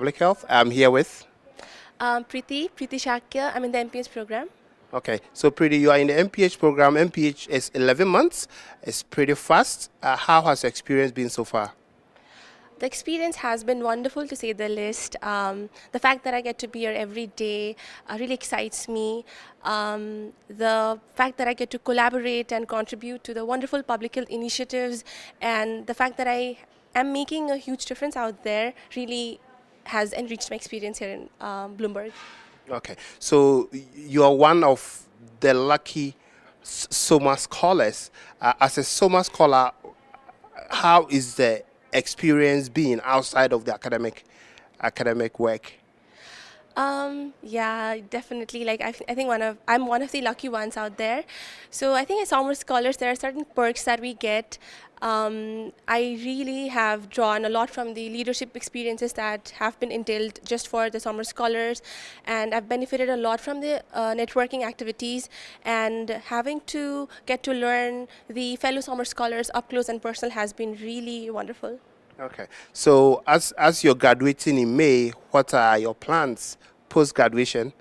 Public Health. I'm here with... Preeti Shakya. I'm in the MPH program. Okay, so Preeti, you are in the MPH program. MPH is 11 months. It's pretty fast. How has your experience been so far? The experience has been wonderful, to say the least. The fact that I get to be here every day really excites me. The fact that I get to collaborate and contribute to the wonderful public health initiatives, and the fact that I am making a huge difference out there really has enriched my experience here in Bloomberg. Okay, so you are one of the lucky SOMA scholars. As a SOMA scholar, how is the experience being outside of the academic work? Yeah, definitely. Like I think I'm one of the lucky ones out there. So I think as Summer Scholars, there are certain perks that we get. I really have drawn a lot from the leadership experiences that have been entailed just for the Summer Scholars, and I've benefited a lot from the networking activities, and having to get to learn the fellow Summer Scholars up close and personal has been really wonderful. Okay, so as you're graduating in May, what are your plans post-graduation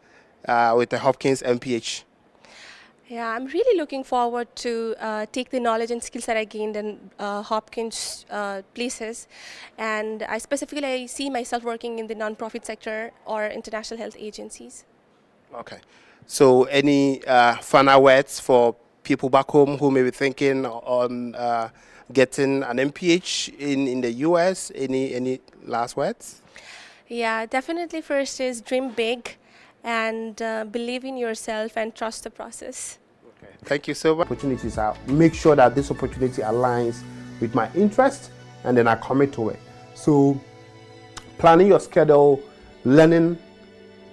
with the Hopkins MPH? Yeah, I'm really looking forward to take the knowledge and skills that I gained in Hopkins places, and I specifically see myself working in the nonprofit sector or international health agencies. Okay, so any final words for people back home who may be thinking on getting an MPH in the US? Any last words? Yeah, definitely. First is dream big, and believe in yourself and trust the process. Okay, thank you so much. Opportunities are make sure that this opportunity aligns with my interest, and then I commit to it. So planning your schedule, learning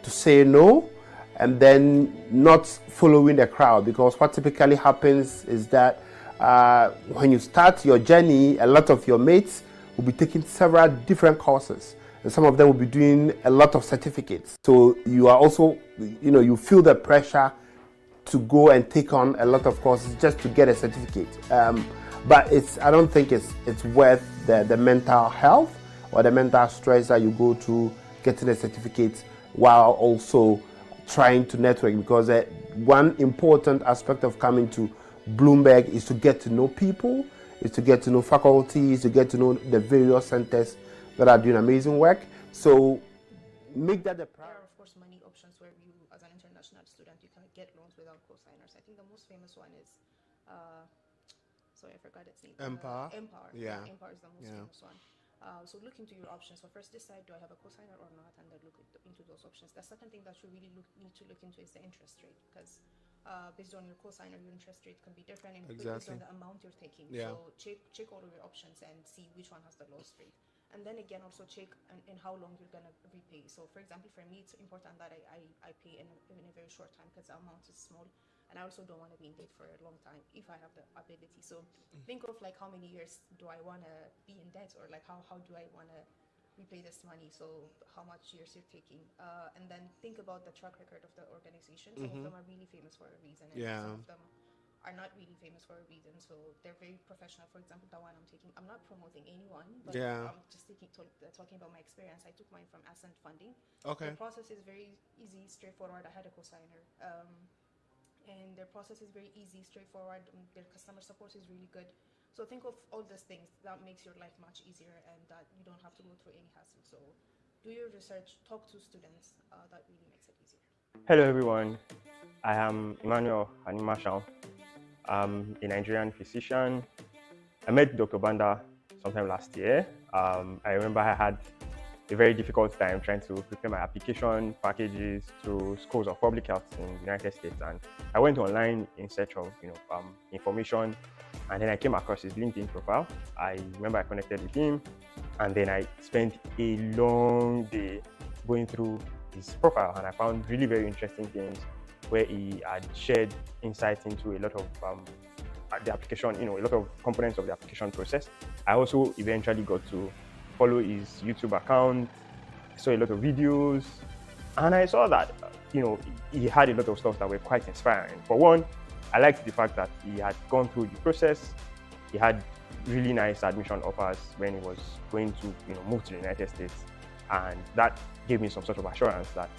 to say no, and then not following the crowd, because what typically happens is that when you start your journey, a lot of your mates will be taking several different courses, and some of them will be doing a lot of certificates. So you are also, you feel the pressure to go and take on a lot of courses just to get a certificate. But I don't think it's worth the mental health or the mental stress that you go to getting a certificate while also trying to network, because one important aspect of coming to Bloomberg is to get to know people, is to get to know faculties, to get to know the various centers that are doing amazing work. So make that the priority. There are, of course, many options where you, as an international student, you can get loans without co-signers. I think the most famous one is, sorry, I forgot its name. Empower. Yeah. Empower is the most famous one. So look into your options. So first decide, do I have a co-signer or not, and then look into those options. The second thing that you really need to look into is the interest rate, because based on your co-signer, your interest rate can be different based on the amount you're taking. Yeah. So check all of your options and see which one has the lowest rate. And then again, also check in how long you're going to repay. So for example, for me, it's important that I pay in a very short time, because the amount is small. And I also don't want to be in debt for a long time if I have the ability. So think of like how many years do I want to be in debt, or like how do I want to repay this money? So how much years you're taking, and then think about the track record of the organization. Some of them are really famous for a reason, and some of them are not really famous for a reason. So they're very professional. For example, the one I'm taking, I'm not promoting anyone, but I'm just talking about my experience. I took mine from Ascent Funding. Okay. The process is very easy, straightforward. I had a co-signer. And their process is very easy, straightforward. Their customer support is really good. So think of all those things that makes your life much easier, and that you don't have to go through any hassle. So do your research, talk to students. That really makes it easier. Hello everyone, I am Emmanuel Animashal. I'm a Nigerian physician. I met Dr. Banda sometime last year. I remember I had a very difficult time trying to prepare my application packages to schools of public health in the United States, and I went online in search of information, and then I came across his LinkedIn profile. I remember I connected with him, and then I spent a long day going through his profile, and I found really very interesting things where he had shared insights into a lot of the application, a lot of components of the application process. I also eventually got to follow his YouTube account, saw a lot of videos, and I saw that he had a lot of stuff that were quite inspiring. For one, I liked the fact that he had gone through the process. He had really nice admission offers when he was going to move to the United States. and that gave me some sort of assurance that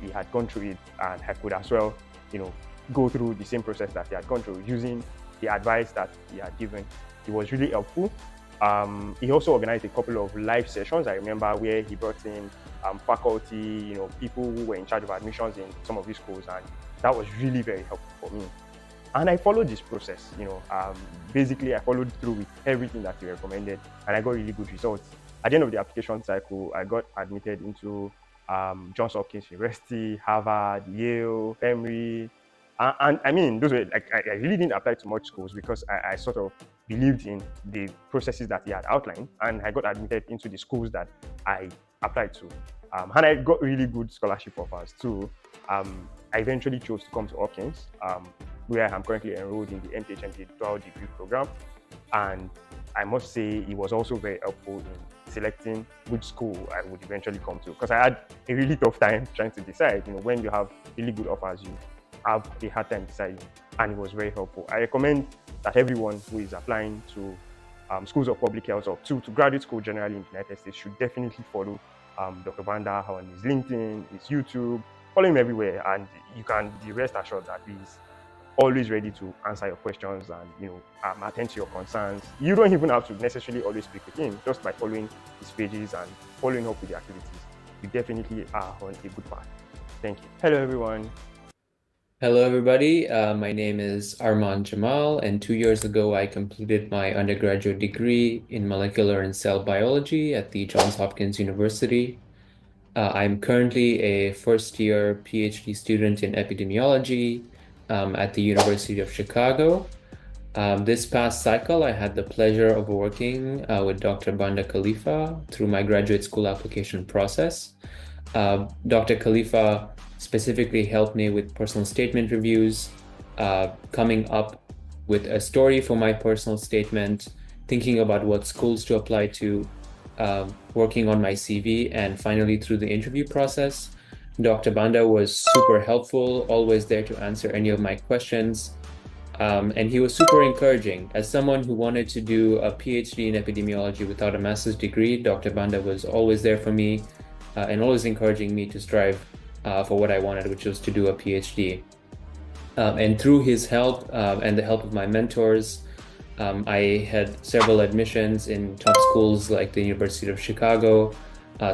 he had gone through it, and I could as well, go through the same process that he had gone through using the advice that he had given. It was really helpful. He also organized a couple of live sessions, I remember, where he brought in faculty, people who were in charge of admissions in some of these schools, and that was really very helpful for me. And I followed this process, basically I followed through with everything that he recommended, and I got really good results. At the end of the application cycle, I got admitted into Johns Hopkins University, Harvard, Yale, Emory, and I mean, those were I really didn't apply to much schools because I sort of believed in the processes that he had outlined, and I got admitted into the schools that I applied to, and I got really good scholarship offers too. I eventually chose to come to Hopkins, where I'm currently enrolled in the MPH dual degree program, and I must say it was also very helpful in selecting which school I would eventually come to, because I had a really tough time trying to decide. When you have really good offers, you have a hard time deciding, and it was very helpful. I recommend that everyone who is applying to schools of public health or to graduate school generally in the United States should definitely follow Dr. Banda on his LinkedIn, his YouTube, follow him everywhere, and you can be rest assured that he's always ready to answer your questions and attend to your concerns. You don't even have to necessarily always speak with him. Just by following his pages and following up with the activities, you definitely are on a good path. Thank you. Hello, everyone. Hello, everybody. My name is Arman Jamal, and 2 years ago, I completed my undergraduate degree in molecular and cell biology at the Johns Hopkins University. I'm currently a first-year PhD student in epidemiology at the University of Chicago. This past cycle, I had the pleasure of working with Dr. Banda Khalifa through my graduate school application process. Dr. Khalifa specifically helped me with personal statement reviews, coming up with a story for my personal statement, thinking about what schools to apply to, working on my CV, and finally through the interview process. Dr. Banda was super helpful, always there to answer any of my questions. And he was super encouraging. As someone who wanted to do a PhD in epidemiology without a master's degree, Dr. Banda was always there for me and always encouraging me to strive for what I wanted, which was to do a PhD. And through his help and the help of my mentors, I had several admissions in top schools like the University of Chicago,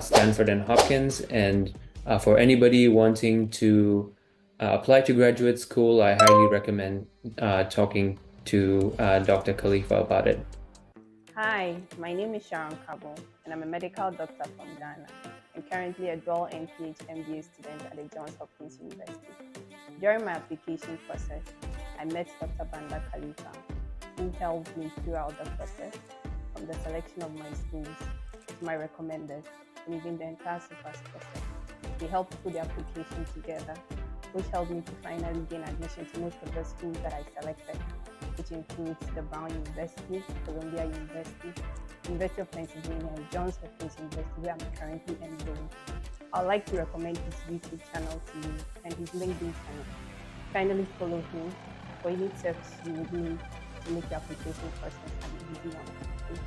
Stanford, and Hopkins. And for anybody wanting to apply to graduate school, I highly recommend talking to Dr. Khalifa about it. Hi, my name is Sharon Kabo, and I'm a medical doctor from Ghana. I'm currently a dual MPH MBA student at the Johns Hopkins University. During my application process, I met Dr. Banda Khalifa, who helped me throughout the process, from the selection of my schools to my recommenders, and even the entire SUPAS process. They helped put the application together, which helped me to finally gain admission to most of the schools that I selected, which includes the Brown University, Columbia University, University of Pennsylvania, and Johns Hopkins University, where I'm currently enrolled. I'd like to recommend his YouTube channel to you and his LinkedIn channel. Kindly follow him for any tips you would need to make the application process an easy one. Thank you.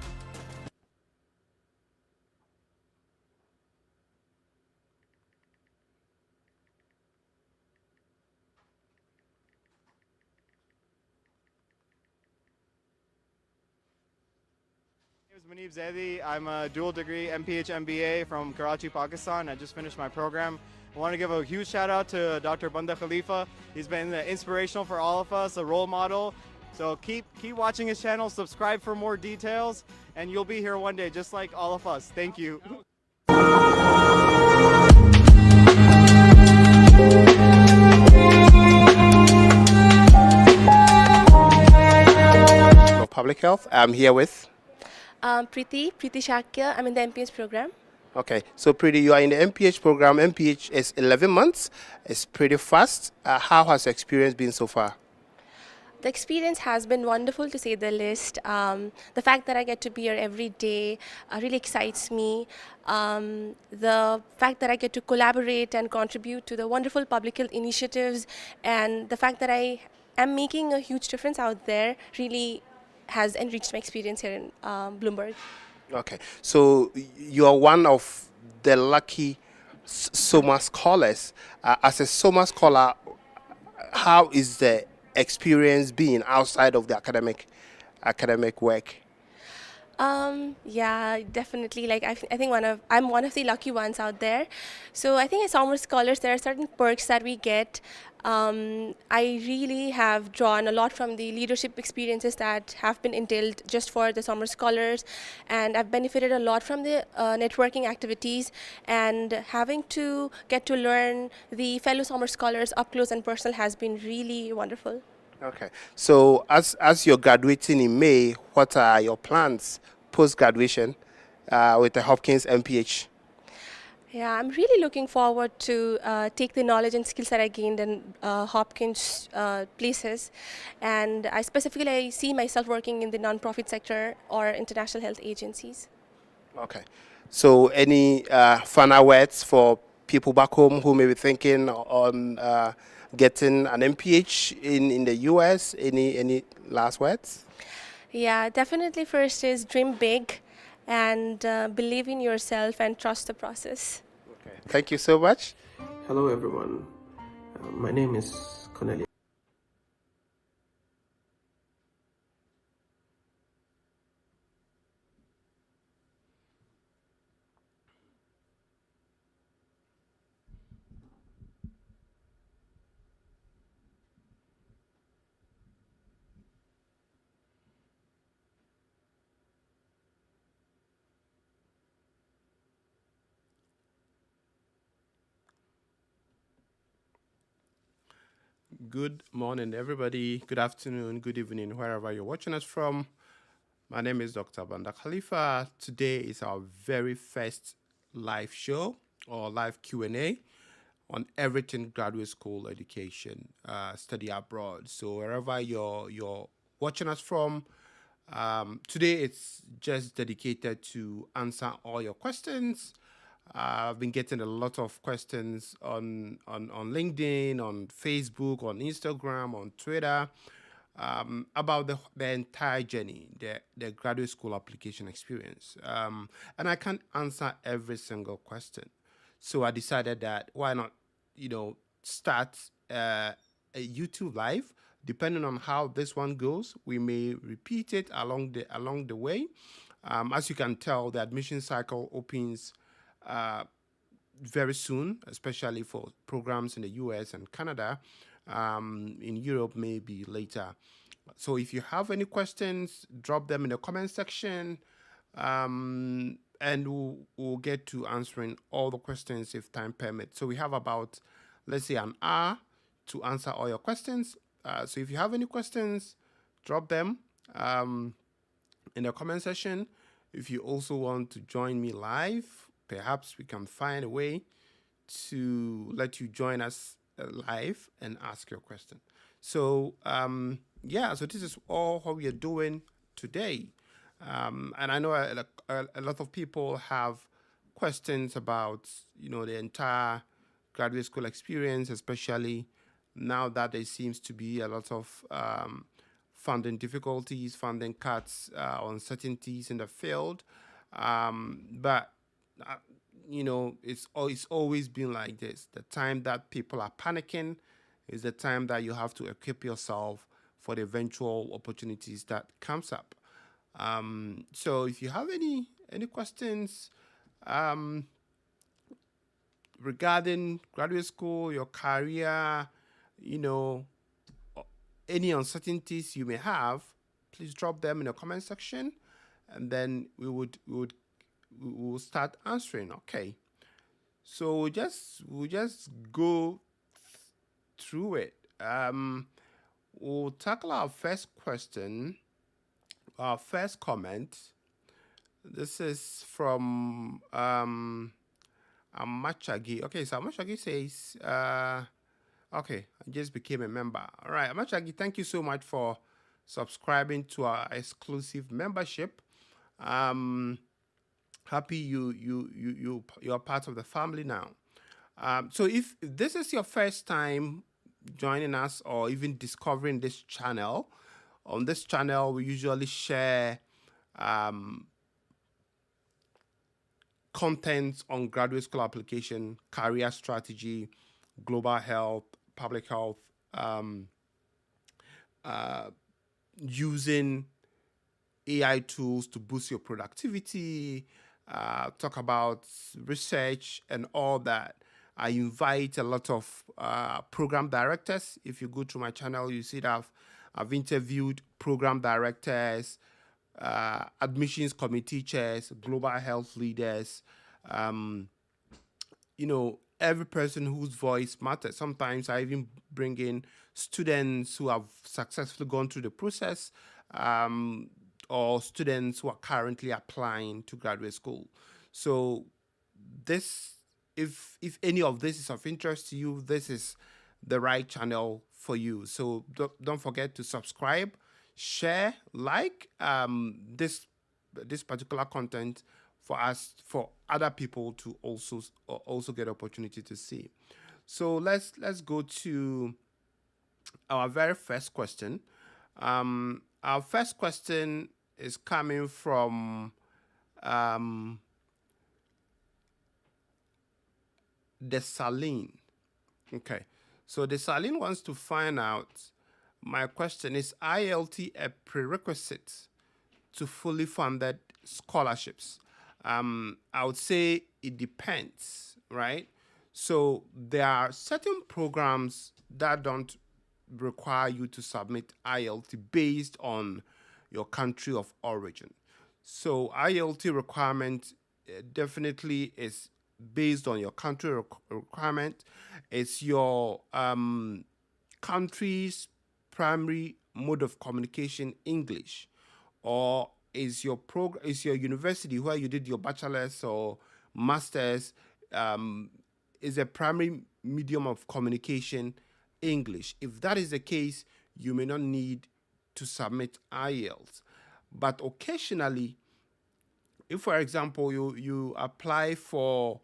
My name is Munib Zaidi. I'm a dual degree MPH MBA from Karachi, Pakistan. I just finished my program. I want to give a huge shout out to Dr. Banda Khalifa. He's been inspirational for all of us, a role model. So keep watching his channel, subscribe for more details, and you'll be here one day just like all of us. Thank you. Public health. I'm here with Preeti Shakya. I'm in the MPH program. Okay, so Preeti, you are in the MPH program. MPH is 11 months. It's pretty fast. How has your experience been so far? The experience has been wonderful, to say the least. The fact that I get to be here every day really excites me. The fact that I get to collaborate and contribute to the wonderful public health initiatives, and the fact that I am making a huge difference out there really has enriched my experience here in Bloomberg. Okay, so you are one of the lucky SOMA scholars. As a SOMA scholar, how is the experience being outside of the academic work? Yeah, definitely. Like I think I'm one of the lucky ones out there. So I think as Summer Scholars, there are certain perks that we get. I really have drawn a lot from the leadership experiences that have been entailed just for the Summer Scholars, and I've benefited a lot from the networking activities and having to get to learn the fellow Summer Scholars up close and personal has been really wonderful. Okay, so as you're graduating in May, what are your plans post graduation with the Hopkins MPH? Yeah, I'm really looking forward to take the knowledge and skills that I gained in Hopkins places, and I see myself working in the nonprofit sector or international health agencies. Okay, so any final words for people back home who may be thinking on getting an MPH in the US? Any last words? Yeah, definitely. First is dream big, and believe in yourself and trust the process. Okay, thank you so much. Hello everyone, my name is Cornelia. Good morning, everybody. Good afternoon, good evening, wherever you're watching us from. My name is Dr. Banda Khalifa. Today is our very first live show or live Q&A on everything graduate school education, study abroad. So wherever you're watching us from, today it's just dedicated to answer all your questions. I've been getting a lot of questions on LinkedIn, on Facebook, on Instagram, on Twitter, about the entire journey, the graduate school application experience. And I can't answer every single question. So I decided that why not, start a YouTube live. Depending on how this one goes, we may repeat it along the way. As you can tell, the admission cycle opens very soon, especially for programs in the US and Canada. In Europe, maybe later. So if you have any questions, drop them in the comment section, and we'll get to answering all the questions if time permits. So we have about, let's say, an hour to answer all your questions. So if you have any questions, drop them in the comment section. If you also want to join me live, perhaps we can find a way to let you join us live and ask your question. So so this is all what we are doing today. And I know a lot of people have questions about the entire graduate school experience, especially now that there seems to be a lot of funding difficulties, funding cuts, uncertainties in the field. But it's always been like this. The time that people are panicking is the time that you have to equip yourself for the eventual opportunities that comes up. So if you have any questions regarding graduate school, your career, any uncertainties you may have, please drop them in the comment section, and then we will start answering. Okay. So we'll just go through it. We'll tackle our first question, our first comment. This is from Amachagi. Okay, so Amachagi says, okay, I just became a member. All right, Amachagi, thank you so much for subscribing to our exclusive membership. Happy you're part of the family now. So if this is your first time joining us or even discovering this channel, on this channel we usually share content on graduate school application, career strategy, global health, public health, using AI tools to boost your productivity, talk about research and all that. I invite a lot of program directors. If you go to my channel, you see that I've interviewed program directors, admissions committee chairs, global health leaders, every person whose voice matters. Sometimes I even bring in students who have successfully gone through the process, or students who are currently applying to graduate school. So this, if any of this is of interest to you, this is the right channel for you. So don't forget to subscribe, share, like this particular content for other people to also get opportunity to see. So let's go to our very first question. Our first question is coming from Desaline. Okay, so Desaline wants to find out, my question is IELTS a prerequisite to fully funded scholarships? I would say it depends, right? So there are certain programs that don't require you to submit IELTS based on your country of origin. So IELTS requirement definitely is based on your country requirement. It's your country's primary mode of communication, English, or is your university where you did your bachelor's or master's is a primary medium of communication, English. If that is the case, you may not need to submit IELTS. But occasionally, if, for example, you apply for,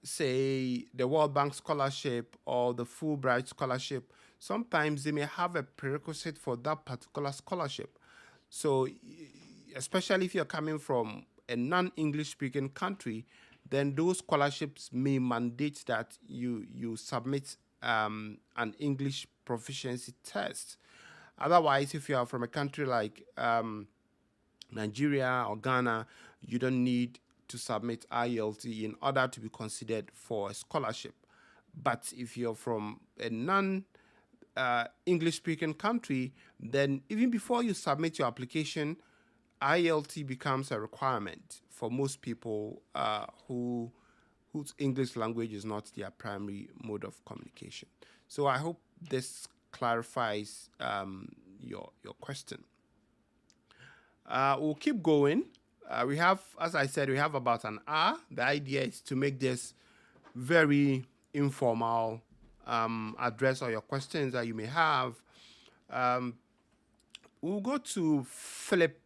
say, the World Bank Scholarship or the Fulbright Scholarship, sometimes they may have a prerequisite for that particular scholarship. So especially if you're coming from a non-English speaking country, then those scholarships may mandate that you submit an English proficiency test. Otherwise, if you are from a country like Nigeria or Ghana, you don't need to submit IELTS in order to be considered for a scholarship. But if you're from a non-English speaking country, then even before you submit your application, IELTS becomes a requirement for most people whose English language is not their primary mode of communication. So I hope this clarifies your question. We'll keep going. We have, as I said, we have about an hour. The idea is to make this very informal, address all your questions that you may have. We'll go to Philip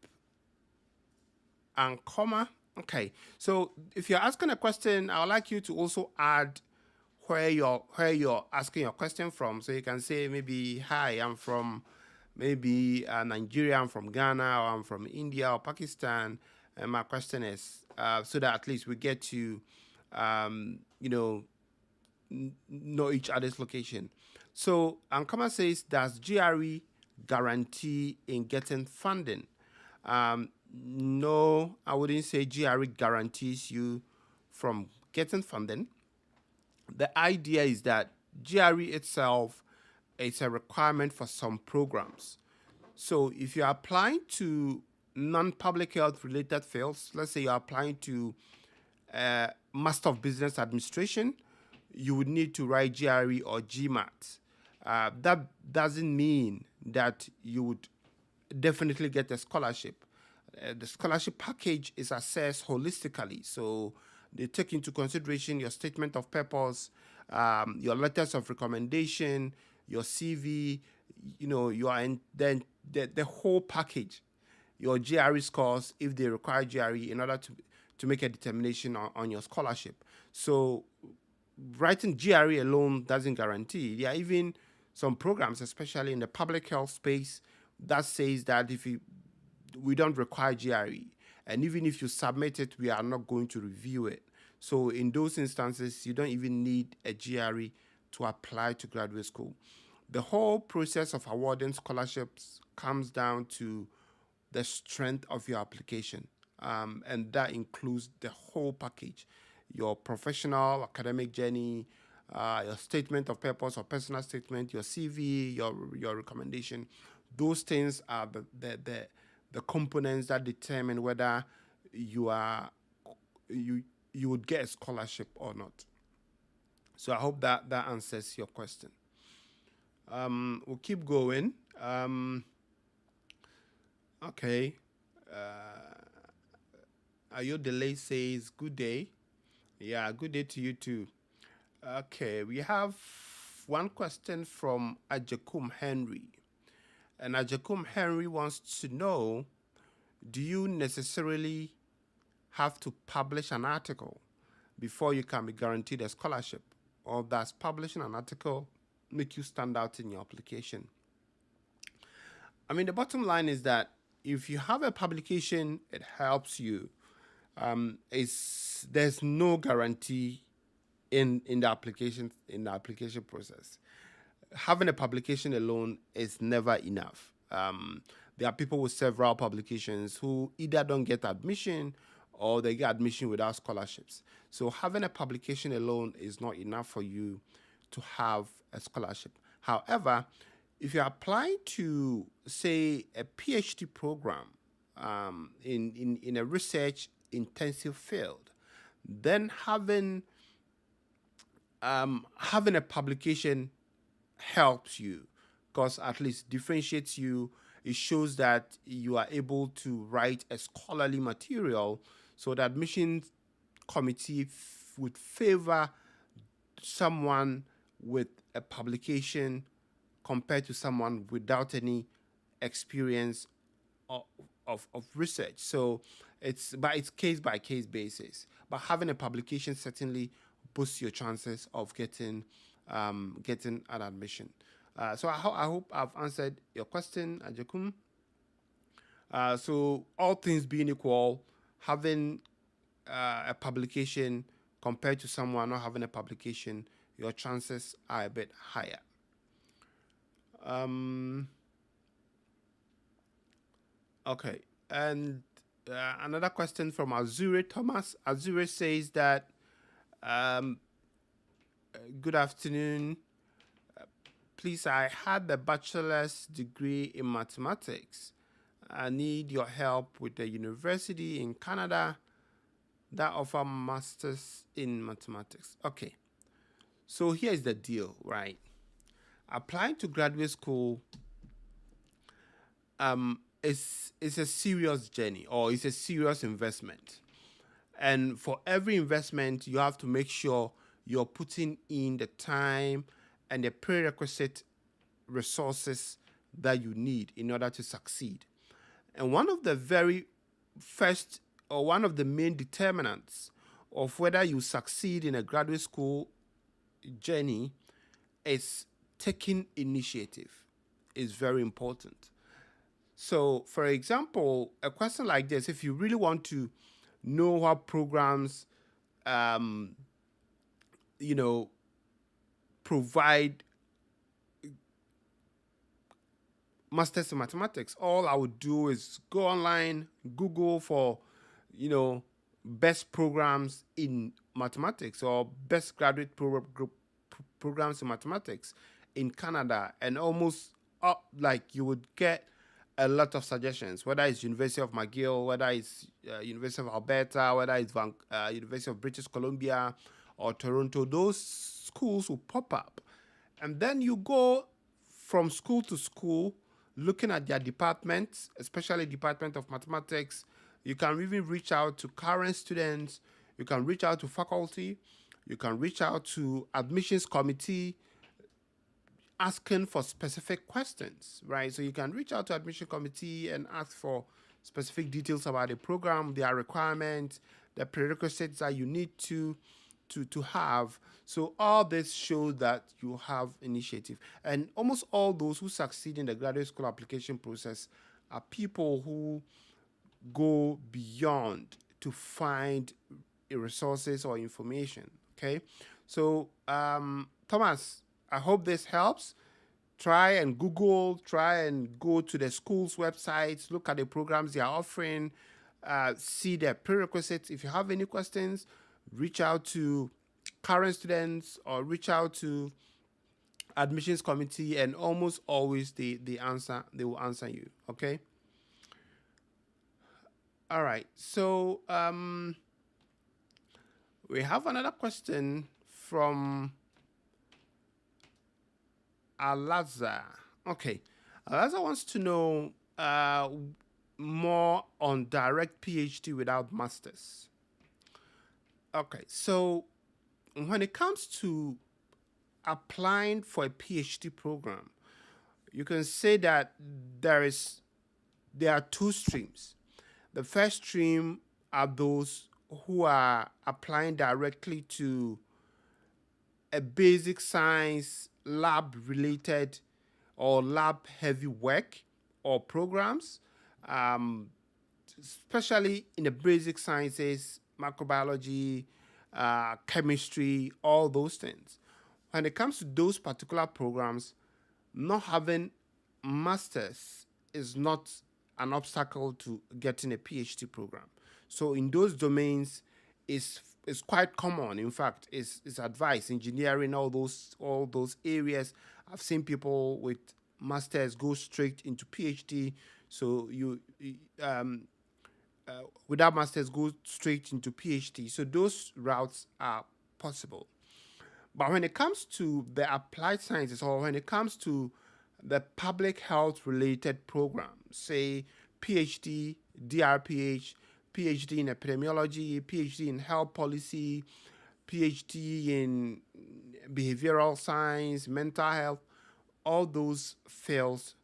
and comma. Okay, so if you're asking a question, I would like you to also add where you're asking your question from. So you can say maybe, hi, I'm from maybe Nigeria, I'm from Ghana, or I'm from India or Pakistan, and my question is, so that at least we get to, know each other's location. So Ankama says, does GRE guarantee in getting funding? No, I wouldn't say GRE guarantees you from getting funding. The idea is that GRE itself is a requirement for some programs. So if you're applying to non-public health related fields, let's say you're applying to Master of Business Administration, you would need to write GRE or GMAT. That doesn't mean that you would definitely get a scholarship. The scholarship package is assessed holistically. So they take into consideration your statement of purpose, your letters of recommendation, your CV, then the whole package, your GRE scores, if they require GRE, in order to make a determination on your scholarship. So writing GRE alone doesn't guarantee. There are even some programs, especially in the public health space, that says that we don't require GRE, and even if you submit it, we are not going to review it. So in those instances, you don't even need a GRE to apply to graduate school. The whole process of awarding scholarships comes down to the strength of your application. And that includes the whole package, your professional, academic journey, your statement of purpose or personal statement, your CV, your recommendation. Those things are the components that determine whether you would get a scholarship or not. So I hope that answers your question. We'll keep going. Okay. Ayo Delay says, good day. Yeah, good day to you too. Okay, we have one question from Ajakum Henry. And Ajakum Henry wants to know, do you necessarily have to publish an article before you can be guaranteed a scholarship? Or does publishing an article make you stand out in your application? I mean, the bottom line is that if you have a publication, it helps you. There's no guarantee in the application process. Having a publication alone is never enough. There are people with several publications who either don't get admission or they get admission without scholarships. So having a publication alone is not enough for you to have a scholarship. However, if you apply to, say, a PhD program in a research intensive field, then having a publication helps you, because at least differentiates you. It shows that you are able to write a scholarly material, so the admissions committee would favor someone with a publication compared to someone without any experience of research. So it's case by case basis. But having a publication certainly boosts your chances of getting an admission. So I hope I've answered your question, Ajakum. So all things being equal, having a publication compared to someone not having a publication, your chances are a bit higher. Okay, and another question from Azure Thomas. Azure says that, good afternoon. Please, I had a bachelor's degree in mathematics. I need your help with a university in Canada that offer masters in mathematics. Okay, so here's the deal, right? Applying to graduate school is a serious journey, or it's a serious investment. And for every investment, you have to make sure you're putting in the time and the prerequisite resources that you need in order to succeed. And one of the very first, or one of the main determinants of whether you succeed in a graduate school journey is taking initiative. Is very important. So, for example, a question like this, if you really want to know what programs, provide masters in mathematics, all I would do is go online, Google for, best programs in mathematics or best graduate programs in mathematics in Canada, and almost you would get a lot of suggestions, whether it's University of McGill, whether it's University of Alberta, whether it's University of British Columbia or Toronto. Those schools will pop up. And then you go from school to school looking at their departments, especially Department of Mathematics. You can even reach out to current students. You can reach out to faculty. You can reach out to admissions committee asking for specific questions, right? So you can reach out to admission committee and ask for specific details about the program, their requirements, the prerequisites that you need to have. So all this shows that you have initiative. And almost all those who succeed in the graduate school application process are people who go beyond to find resources or information. Okay, so Thomas, I hope this helps. Try and Google, try and go to the school's websites, look at the programs they are offering, see their prerequisites. If you have any questions, reach out to current students or reach out to admissions committee, and almost always they will answer you. Okay. All right. So we have another question from Alaza. Okay. Alaza wants to know more on direct PhD without masters. Okay. So when it comes to applying for a PhD program, you can say that there are two streams. The first stream are those who are applying directly to a basic science lab related or lab heavy work or programs, especially in the basic sciences, microbiology, chemistry, all those things. When it comes to those particular programs, not having masters is not an obstacle to getting a PhD program. So in those domains, it's quite common. In fact, it's advised. Engineering, all those areas. I've seen people with masters go straight into PhD. So you without masters go straight into PhD. So those routes are possible. But when it comes to the applied sciences, or when it comes to the public health related programs, say PhD, DRPH, PhD in epidemiology, PhD in health policy, PhD in behavioral science, mental health, all those fields,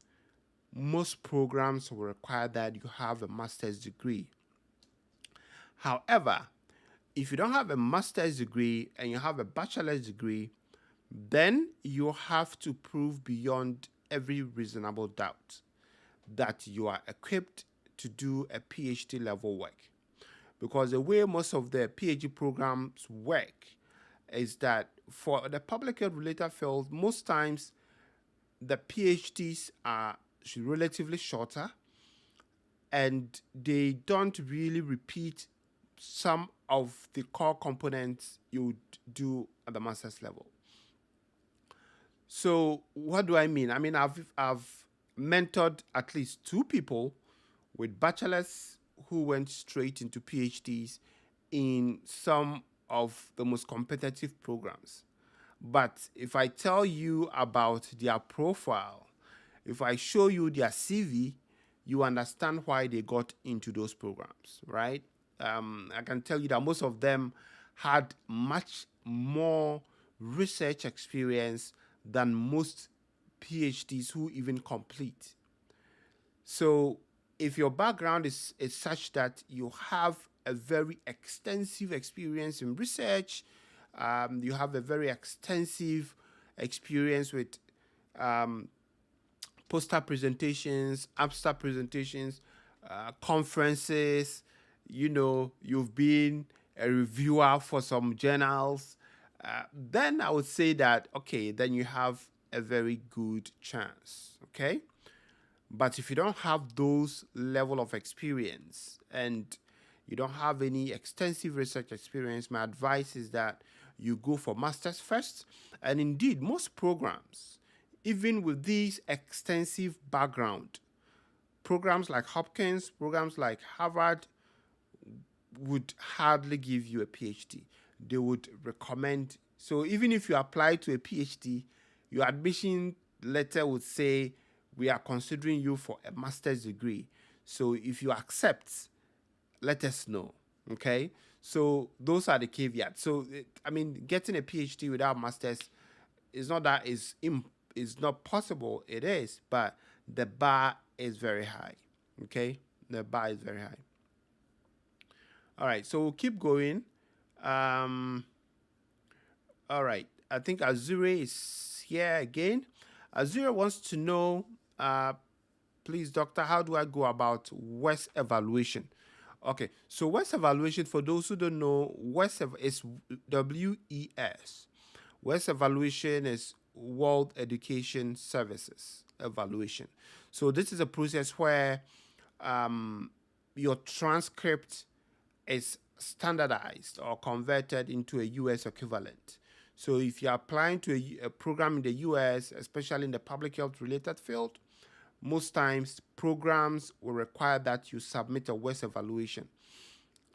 most programs will require that you have a master's degree. However, if you don't have a master's degree and you have a bachelor's degree, then you have to prove beyond every reasonable doubt that you are equipped to do a PhD level work. Because the way most of the PhD programs work is that for the public health related field, most times the PhDs are relatively shorter and they don't really repeat some of the core components you would do at the master's level. So what do I mean? I mean, I've mentored at least 2 people with bachelors who went straight into PhDs in some of the most competitive programs. But if I tell you about their profile, if I show you their CV, you understand why they got into those programs, right? I can tell you that most of them had much more research experience than most PhDs who even complete. So if your background is such that you have a very extensive experience in research, you have a very extensive experience with poster presentations, abstract presentations, conferences, you've been a reviewer for some journals, then I would say that, okay, then you have a very good chance, okay? But if you don't have those level of experience and you don't have any extensive research experience, my advice is that you go for masters first. And indeed, most programs, even with this extensive background, programs like Hopkins, programs like Harvard would hardly give you a PhD. They would recommend. So even if you apply to a PhD, your admission letter would say, we are considering you for a master's degree. So if you accept, let us know, okay? So those are the caveats. So, getting a PhD without master's is not that is not possible. It is, but the bar is very high, okay? The bar is very high. All right, so we'll keep going. All right, I think Azure is here again. Azure wants to know, please, doctor, how do I go about WES evaluation? Okay, so WES evaluation, for those who don't know, WES is WES. WES evaluation is World Education Services evaluation. So this is a process where your transcript is standardized or converted into a US equivalent. So if you're applying to a program in the US, especially in the public health related field, most times programs will require that you submit a WES evaluation.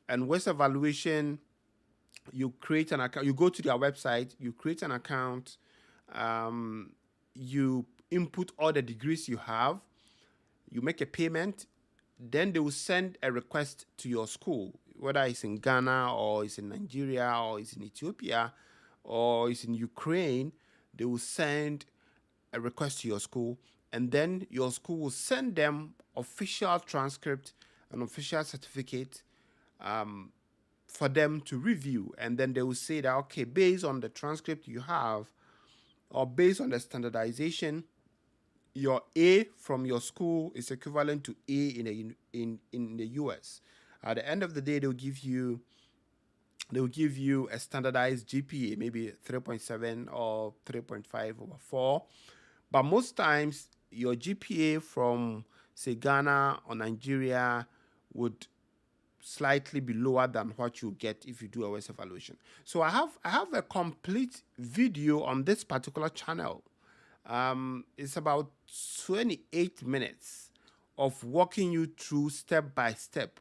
And WES evaluation, you create an account, you go to their website, you create an account, you input all the degrees you have, you make a payment, then they will send a request to your school, whether it's in Ghana or it's in Nigeria or it's in Ethiopia or it's in Ukraine. They will send a request to your school, and then your school will send them official transcript and official certificate for them to review. And then they will say that, okay, based on the transcript you have or based on the standardization, your A from your school is equivalent to A in the US. At the end of the day, they'll give you a standardized GPA, maybe 3.7 or 3.5 over 4. But most times, your GPA from, say, Ghana or Nigeria would slightly be lower than what you get if you do a WES evaluation. So I have a complete video on this particular channel. It's about 28 minutes of walking you through step by step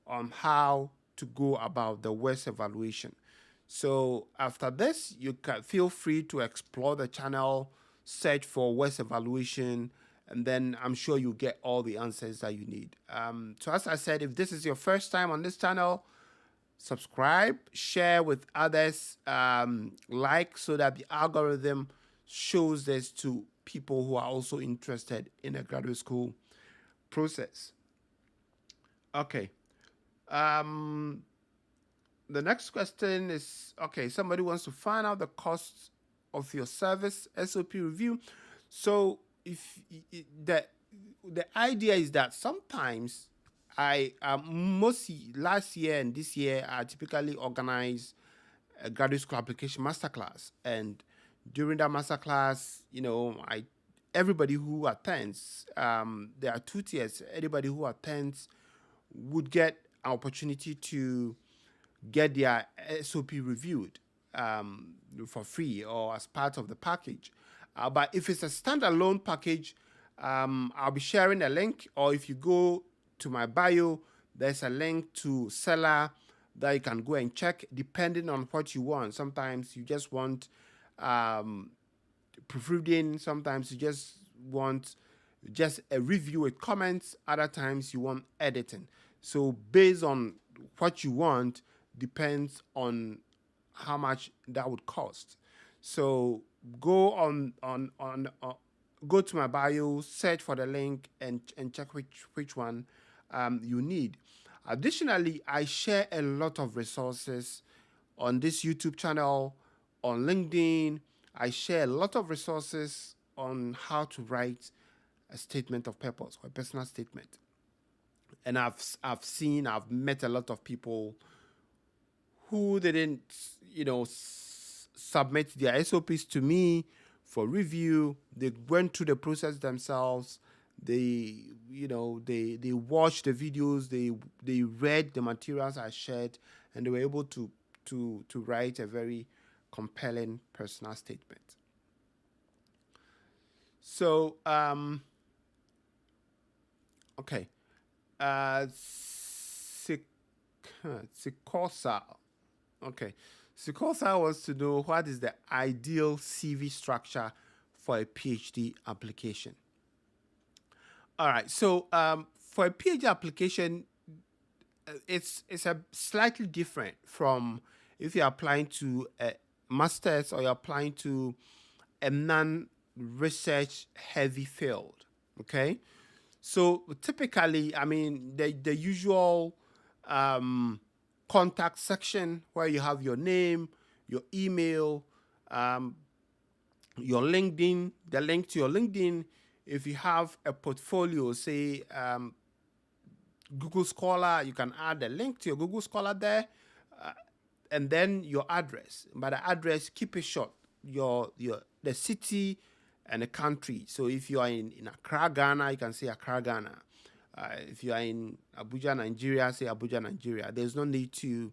on how to go about the WES evaluation. So after this, you can feel free to explore the channel, search for WES evaluation, and then I'm sure you get all the answers that you need. So as I said, if this is your first time on this channel, subscribe, share with others, like, so that the algorithm shows this to people who are also interested in a graduate school process. Okay. The next question is, okay, somebody wants to find out the cost of your service SOP review. So if the idea is that sometimes last year and this year I typically organize a graduate school application masterclass, and during that masterclass, everybody who attends, there are 2 tiers. Anybody who attends would get an opportunity to get their SOP reviewed for free or as part of the package. But if it's a standalone package, I'll be sharing a link, or if you go to my bio, there's a link to Seller that you can go and check depending on what you want. Sometimes you just want proofreading, sometimes you just want just a review with comments, other times you want editing. So based on what you want depends on how much that would cost. So go go to my bio, search for the link, and check which one you need. Additionally, I share a lot of resources on this YouTube channel, on LinkedIn. I share a lot of resources on how to write a statement of purpose or a personal statement. And I've met a lot of people who didn't, submit their SOPs to me for review. They went through the process themselves. They watched the videos. They read the materials I shared, and they were able to write a very compelling personal statement. So okay. Sikosa. Okay. Sikosa wants to know, what is the ideal CV structure for a PhD application? All right. So for a PhD application, it's a slightly different from if you're applying to a master's or you're applying to a non-research heavy field. Okay. So typically, the usual contact section where you have your name, your email, your LinkedIn, the link to your LinkedIn. If you have a portfolio, say Google Scholar, you can add a link to your Google Scholar there, and then your address. By the address, keep it short. The city and the country. So if you are in Accra, Ghana, you can say Accra, Ghana. If you are in Abuja, Nigeria, say Abuja, Nigeria. There's no need to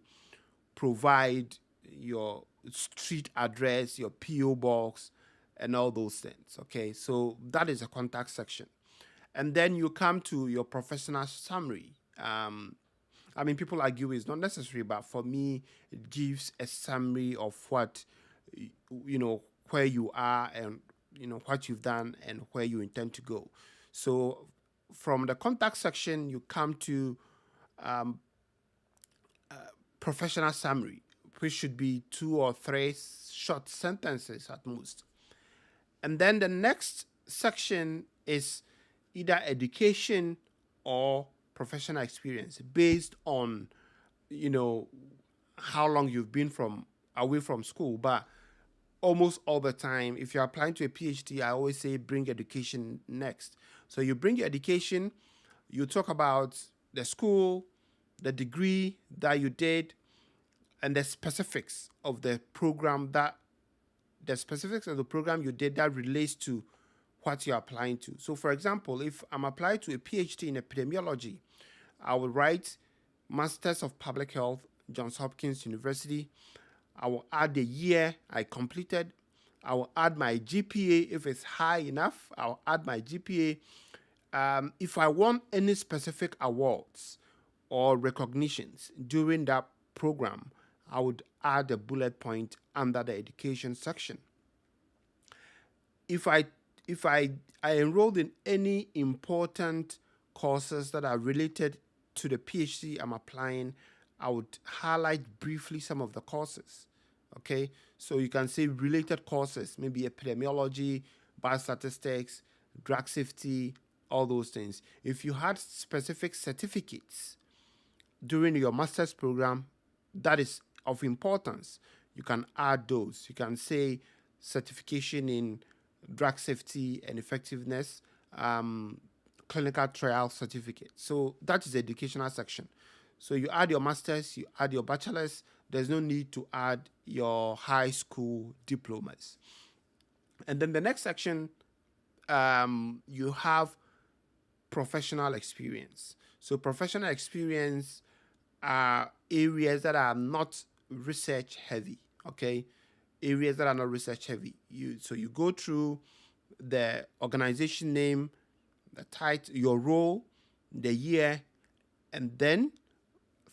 provide your street address, your PO box, and all those things. Okay, so that is a contact section. And then you come to your professional summary. I mean, people argue it's not necessary, but for me, it gives a summary of what, where you are and, what you've done and where you intend to go. So from the contact section, you come to professional summary, which should be 2 or 3 short sentences at most. And then the next section is either education or professional experience based on, how long you've been away from school. But almost all the time, if you're applying to a PhD, I always say bring education next. So you bring your education, you talk about the school, the degree that you did, and the specifics of the program you did that relates to what you're applying to. So for example, if I'm applying to a PhD in epidemiology, I will write Masters of Public Health, Johns Hopkins University. I will add the year I completed. I will add my GPA if it's high enough. I'll add my GPA. If I want any specific awards or recognitions during that program, I would add a bullet point under the education section. If I enrolled in any important courses that are related to the PhD I'm applying, I would highlight briefly some of the courses. Okay, so you can say related courses, maybe epidemiology, biostatistics, drug safety, all those things. If you had specific certificates during your master's program, that is of importance. You can add those. You can say certification in drug safety and effectiveness, clinical trial certificate. So that is the educational section. So you add your master's, you add your bachelor's. There's no need to add your high school diplomas. And then the next section, you have professional experience. So professional experience are areas that are not research heavy, okay? Areas that are not research heavy. So you go through the organization name, the title, your role, the year, and then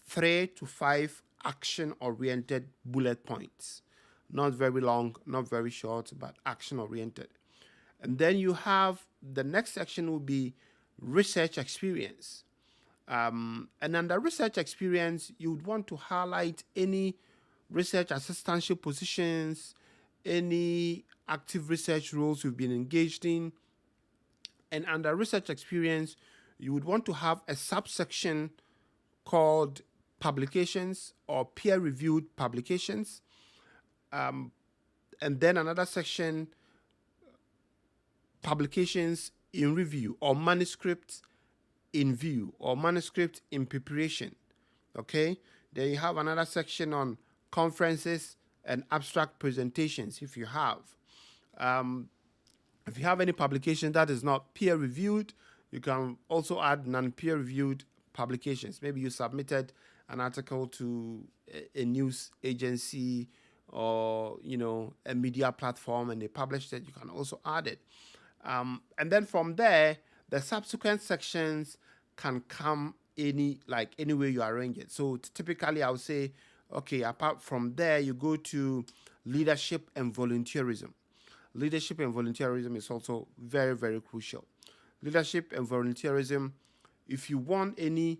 3 to 5 action-oriented bullet points. Not very long, not very short, but action-oriented. And then you have the next section will be research experience. And under research experience, you would want to highlight any research assistantship positions, any active research roles you've been engaged in. And under research experience, you would want to have a subsection called publications or peer-reviewed publications. And then another section, publications in review or manuscripts in view or manuscript in preparation. Okay, then you have another section on conferences and abstract presentations if you have. If you have any publication that is not peer-reviewed, you can also add non-peer-reviewed publications. Maybe you submitted an article to a news agency or a media platform and they published it. You can also add it. And then from there, the subsequent sections can come any way you arrange it. So typically I would say, okay, apart from there, you go to leadership and volunteerism. Leadership and volunteerism is also very, very crucial. Leadership and volunteerism, if you want any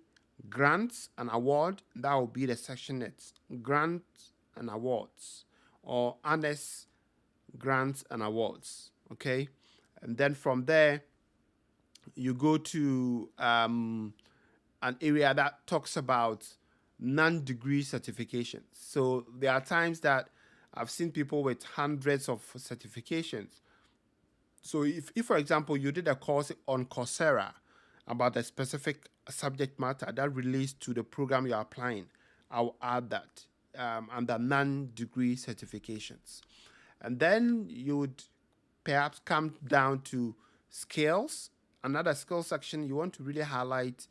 grants and award, that will be the section that's grants and awards or honors grants and awards. Okay, and then from there, you go to an area that talks about non-degree certifications. So there are times that I've seen people with hundreds of certifications. So if for example, you did a course on Coursera about a specific subject matter that relates to the program you're applying, I'll add that under non-degree certifications. And then you would perhaps come down to skills. Another skill section, you want to really highlight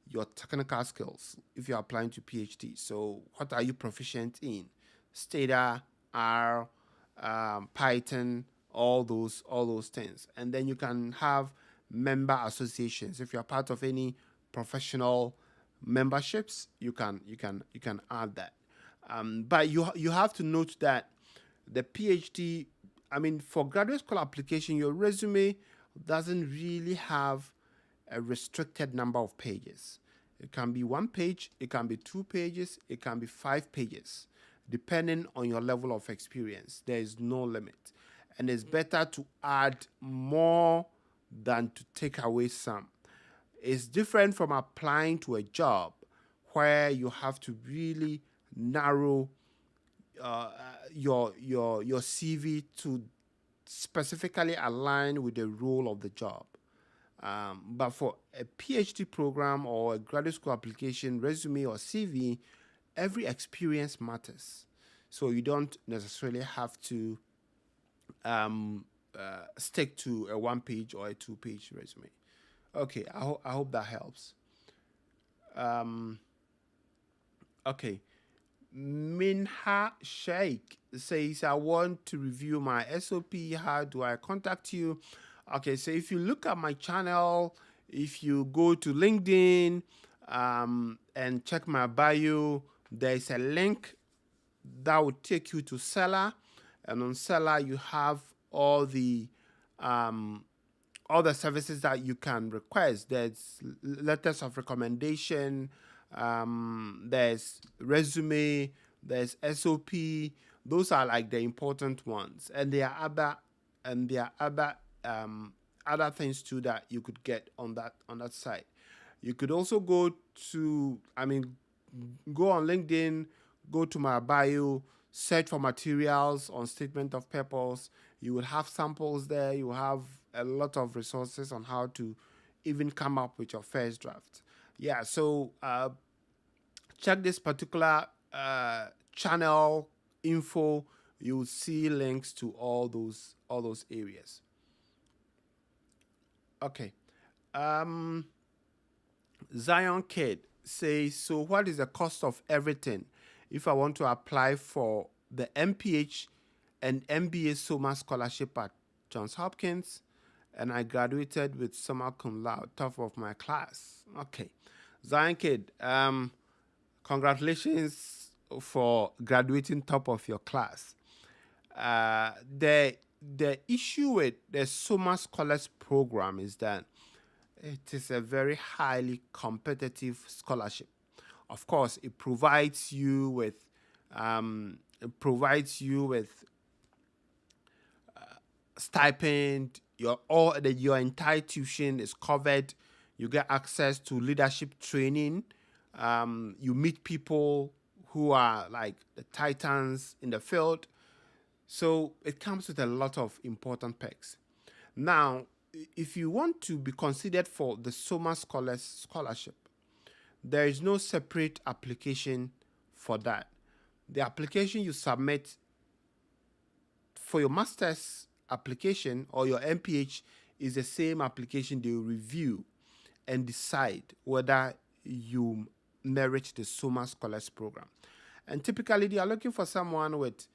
your technical skills if you're applying to PhD. So what are you proficient in? Stata, R, Python, all those things. And then you can have member associations. If you're part of any professional memberships, you can add that. But you have to note that the PhD, I mean, for graduate school application, your resume doesn't really have a restricted number of pages. It can be 1 page, it can be 2 pages, it can be 5 pages, depending on your level of experience. There is no limit. And it's better to add more than to take away some. It's different from applying to a job where you have to really narrow your CV to specifically align with the role of the job. But for a PhD program or a graduate school application, resume or CV, every experience matters. So you don't necessarily have to stick to a 1-page or a 2-page resume. Okay, I hope that helps. Okay. Minha Sheikh says, I want to review my SOP. How do I contact you? Okay, so if you look at my channel, if you go to LinkedIn and check my bio, there's a link that will take you to Seller. And on Seller, you have all the services that you can request. There's letters of recommendation, there's resume, there's SOP. Those are like the important ones, and there are other things too that you could get on that site. You could also go on LinkedIn, go to my bio, search for materials on statement of purpose. You will have samples there. You will have a lot of resources on how to even come up with your first draft. Yeah, so check this particular channel info. You will see links to all those areas. Okay. Zion Kid says, so what is the cost of everything if I want to apply for the MPH and MBA SOMA scholarship at Johns Hopkins, and I graduated with summa cum laude, top of my class? Okay. Zion Kid, congratulations for graduating top of your class. The issue with the SOMA Scholars Program is that it is a very highly competitive scholarship. Of course, it provides you with stipend. Your entire tuition is covered. You get access to leadership training. You meet people who are like the titans in the field. So it comes with a lot of important perks. Now, if you want to be considered for the SOMA Scholarship, there is no separate application for that. The application you submit for your master's application or your MPH is the same application they will review and decide whether you merit the SOMA Scholars Program. And typically, they are looking for someone with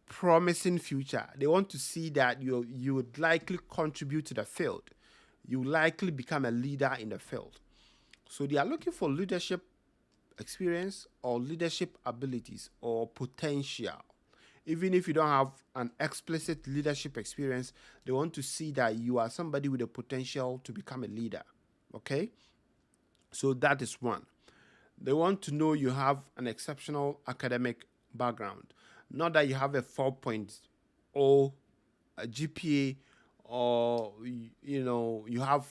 promising future. They want to see that you would likely contribute to the field. You likely become a leader in the field. So they are looking for leadership experience or leadership abilities or potential. Even if you don't have an explicit leadership experience, they want to see that you are somebody with the potential to become a leader. Okay? So that is one. They want to know you have an exceptional academic background. Not that you have a 4.0 GPA or you have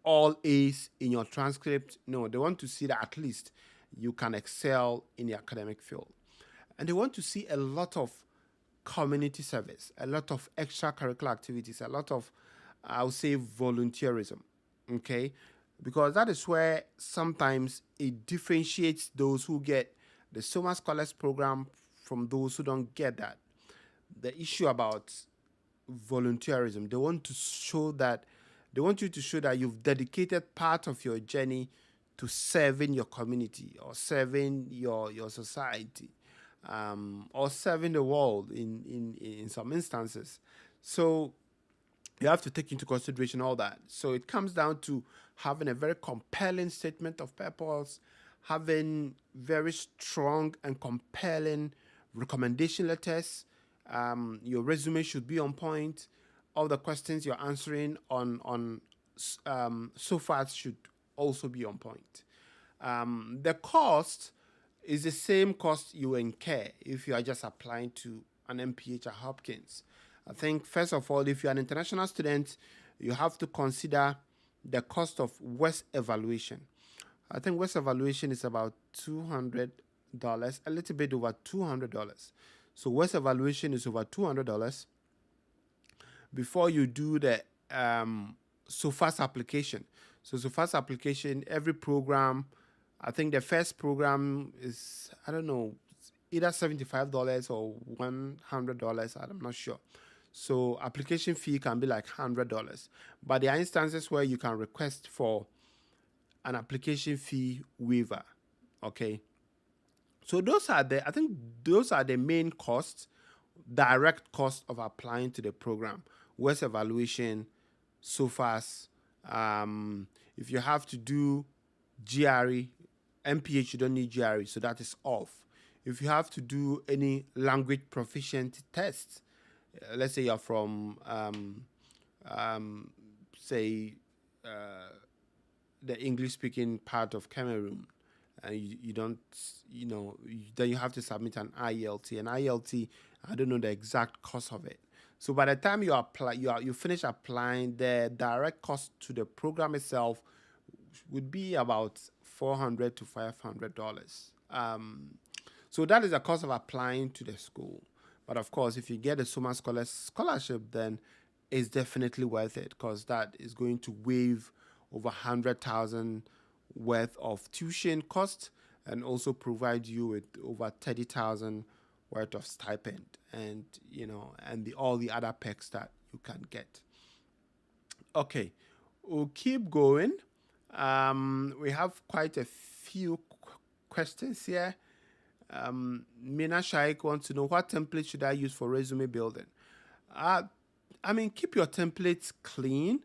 all A's in your transcript. No, they want to see that at least you can excel in the academic field. And they want to see a lot of community service, a lot of extracurricular activities, a lot of, I would say, volunteerism. okay? Because that is where sometimes it differentiates those who get the Summer Scholars Program from those who don't get that. The issue about volunteerism, they want to show that, they want you to show that you've dedicated part of your journey to serving your community or serving your society, or serving the world in some instances. So you have to take into consideration all that. So it comes down to having a very compelling statement of purpose, having very strong and compelling recommendation letters. Your resume should be on point. All the questions you're answering on so far should also be on point. The cost is the same cost you incur if you are just applying to an MPH at Hopkins. I think, first of all, if you're an international student, you have to consider the cost of West evaluation. I think West evaluation is about $200, a little bit over $200. So West evaluation is over $200 before you do the SOFAS application. So SOFAS application, every program, I think the first program is, I don't know, either $75 or $100. I'm not sure. So application fee can be like $100. But there are instances where you can request for an application fee waiver. Okay. So those are the, I think those are the main costs, direct costs of applying to the program. West evaluation, SOFAS. If you have to do GRE, MPH, you don't need GRE, so that is off. If you have to do any language proficiency tests, let's say you're from, say, the English-speaking part of Cameroon, and you don't, then you have to submit an IELT. An IELT, I don't know the exact cost of it. So by the time you apply, you finish applying, the direct cost to the program itself would be about $400 to $500. So that is the cost of applying to the school. But of course, if you get a Summer Scholarship, then it's definitely worth it, because that is going to waive over $100,000 worth of tuition cost and also provide you with over $30,000 worth of stipend, and all the other perks that you can get. Okay, we'll keep going. We have quite a few questions here. Mina Shaik wants to know, what template should I use for resume building? Keep your templates clean.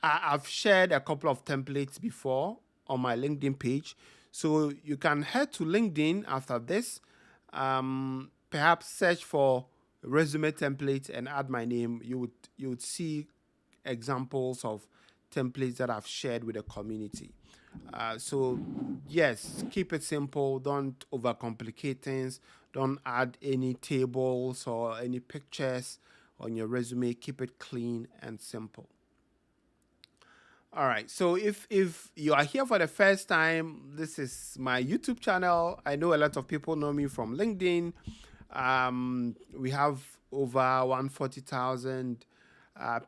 I've shared a couple of templates before on my LinkedIn page, so you can head to LinkedIn after this. Perhaps search for resume template and add my name. You would see examples of templates that I've shared with the community. So yes, keep it simple. Don't overcomplicate things. Don't add any tables or any pictures on your resume. Keep it clean and simple. All right, so if you are here for the first time, this is my YouTube channel. I know a lot of people know me from LinkedIn. We have over 140,000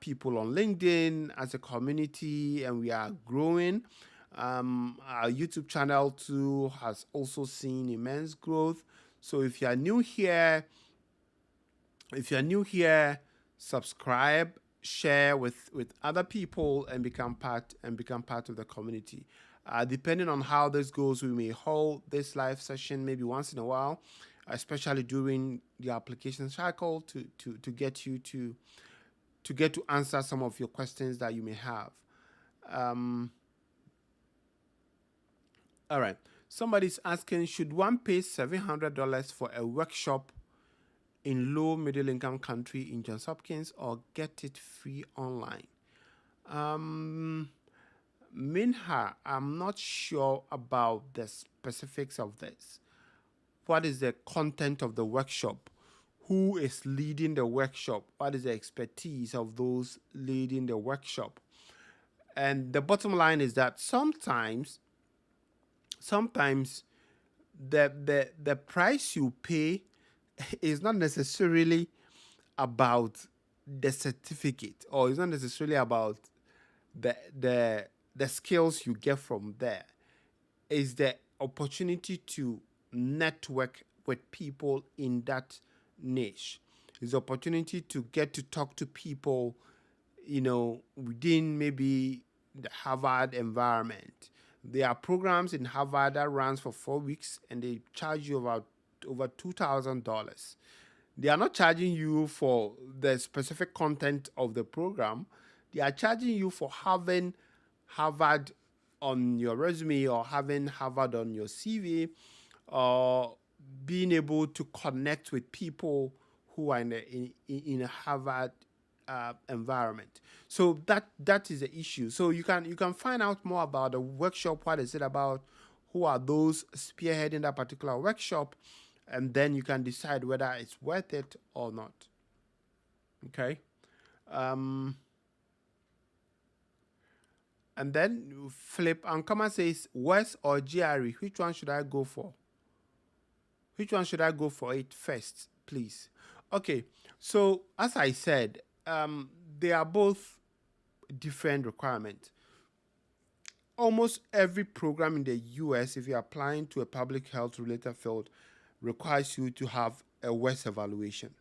people on LinkedIn as a community, and we are growing. Our YouTube channel too has also seen immense growth. So if you are new here, subscribe, share with other people, and become part of the community. Depending on how this goes, we may hold this live session maybe once in a while, especially during the application cycle, to get you to answer some of your questions that you may have. All right, somebody's asking, should one pay $700 for a workshop in low middle income country in Johns Hopkins, or get it free online? Minha, I'm not sure about the specifics of this. What is the content of the workshop? Who is leading the workshop? What is the expertise of those leading the workshop? And the bottom line is that sometimes the price you pay is not necessarily about the certificate, or it's not necessarily about the skills you get from there is the opportunity to network with people in that niche. It's the opportunity to get to talk to people, within maybe the Harvard environment. There are programs in Harvard that runs for 4 weeks and they charge you about over $2,000. They are not charging you for the specific content of the program. They are charging you for having Harvard on your resume or having Harvard on your CV or being able to connect with people who are in a Harvard environment. So that is the issue. So you can find out more about the workshop. What is it about? Who are those spearheading that particular workshop? And then you can decide whether it's worth it or not. Okay. And then Flip Ankama says, West or GRE, which one should I go for? Which one should I go for it first, please? Okay, so as I said, they are both different requirements. Almost every program in the US, if you're applying to a public health related field, requires you to have a West evaluation.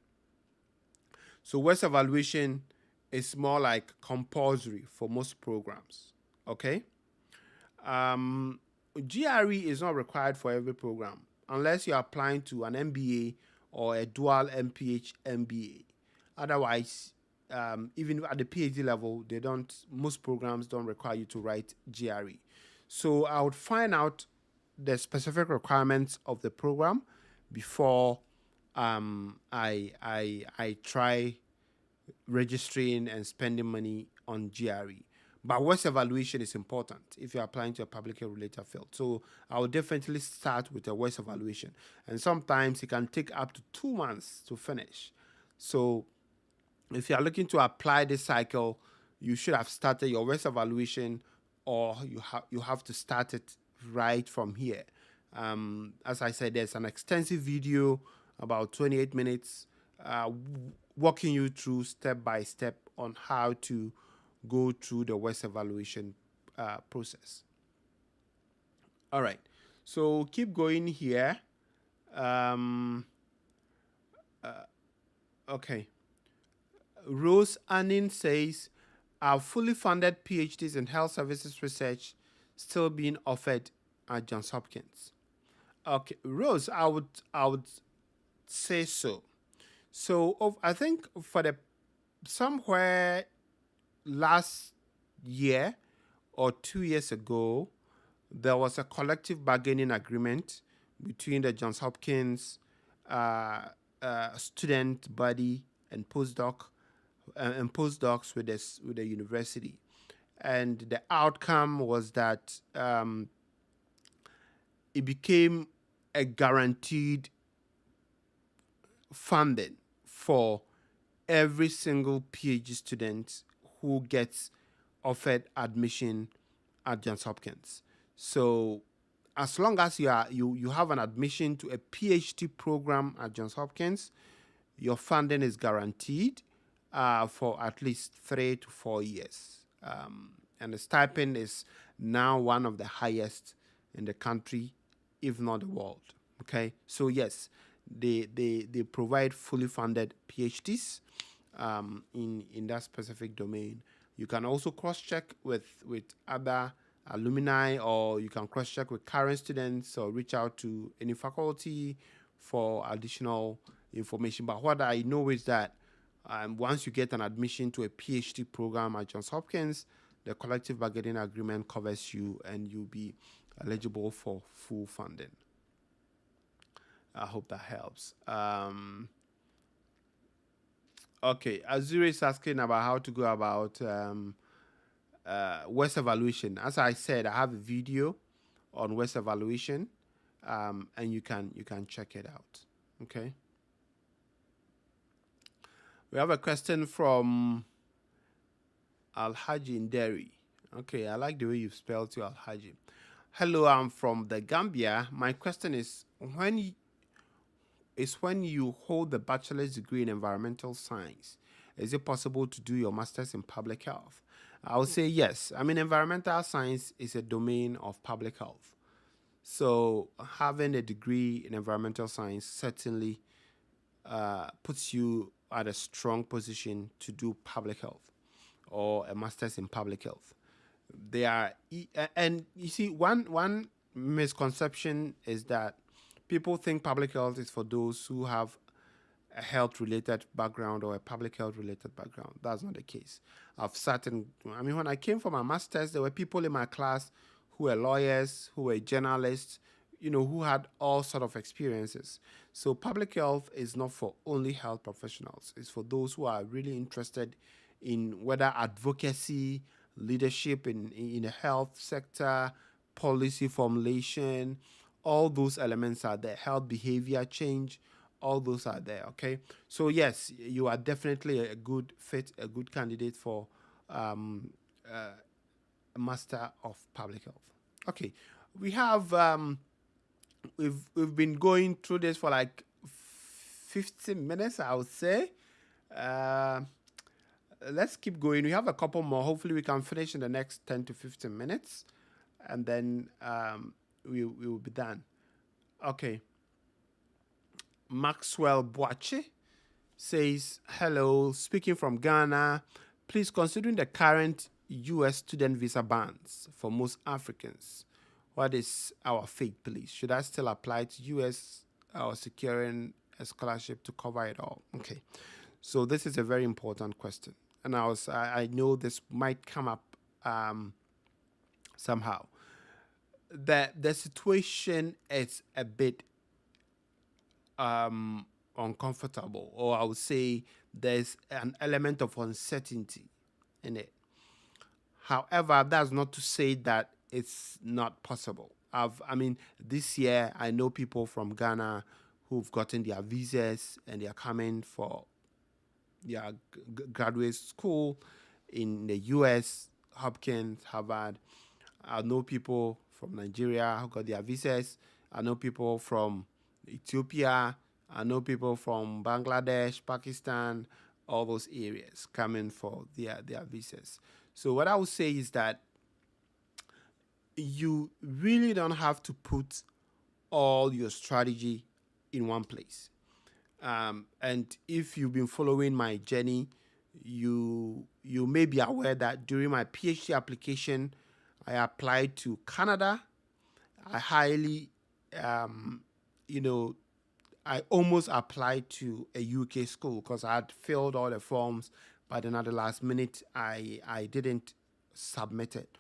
So West evaluation is more like compulsory for most programs. Okay. GRE is not required for every program unless you're applying to an MBA or a dual MPH MBA. Otherwise, even at the PhD level, most programs don't require you to write GRE. So I would find out the specific requirements of the program before I try registering and spending money on GRE. But West evaluation is important if you're applying to a public health related field. So I will definitely start with a West evaluation. And sometimes it can take up to 2 months to finish. So if you're looking to apply this cycle, you should have started your West evaluation, or you have to start it right from here. As I said, there's an extensive video, about 28 minutes, walking you through step by step on how to go through the West evaluation process. All right, so keep going here. Okay. Rose Annin says, are fully funded PhDs in health services research still being offered at Johns Hopkins? Okay, Rose, I would say so. So I think for somewhere last year or 2 years ago, there was a collective bargaining agreement between the Johns Hopkins student body and postdocs with the university, and the outcome was that it became a guaranteed funding for every single PhD student who gets offered admission at Johns Hopkins. So as long as you have an admission to a PhD program at Johns Hopkins, your funding is guaranteed for at least 3 to 4 years. And the stipend is now one of the highest in the country, if not the world. Okay, so yes, they provide fully funded PhDs in that specific domain. You can also cross-check with other alumni, or you can cross-check with current students, or reach out to any faculty for additional information. But what I know is that once you get an admission to a PhD program at Johns Hopkins, the collective bargaining agreement covers you and you'll be eligible for full funding. I hope that helps. Okay, Azuri is asking about how to go about West evaluation. As I said, I have a video on West evaluation, and you can check it out. Okay. We have a question from Alhaji in Derry. Okay, I like the way you've spelled your Alhaji. Hello, I'm from the Gambia. My question is, when you hold the bachelor's degree in environmental science, is it possible to do your master's in public health? I would say yes. I mean, environmental science is a domain of public health. So having a degree in environmental science certainly puts you at a strong position to do public health or a master's in public health. They are, and you see, one misconception is that people think public health is for those who have a health related background or a public health related background. That's not the case. I mean, when I came for my master's, there were people in my class who were lawyers, who were journalists, who had all sort of experiences. So public health is not for only health professionals. It's for those who are really interested in whether advocacy, leadership in the health sector, policy formulation, all those elements are there. Health behavior change, all those are there. Okay, so yes, you are definitely a good fit, a good candidate for a master of public health. Okay, we have we've been going through this for like 15 minutes, I would say. Let's keep going. We have a couple more. Hopefully, we can finish in the next 10 to 15 minutes, and then we will be done. Okay. Maxwell Boache says, hello, speaking from Ghana. Please, considering the current U.S. student visa bans for most Africans, what is our fate, please? Should I still apply to U.S. or securing a scholarship to cover it all? Okay. So this is a very important question. And I know this might come up somehow. The situation is a bit uncomfortable, or I would say there's an element of uncertainty in it. However, that's not to say that it's not possible. I mean, this year I know people from Ghana who've gotten their visas and they're coming for their graduate school in the US, Hopkins, Harvard. I know people from Nigeria who got their visas. I know people from Ethiopia. I know people from Bangladesh, Pakistan, all those areas coming for their visas. So what I would say is that you really don't have to put all your strategy in one place. And if you've been following my journey, you may be aware that during my PhD application, I applied to Canada. I highly, I almost applied to a UK school because I had filled all the forms, but then at the last minute, I didn't submit it.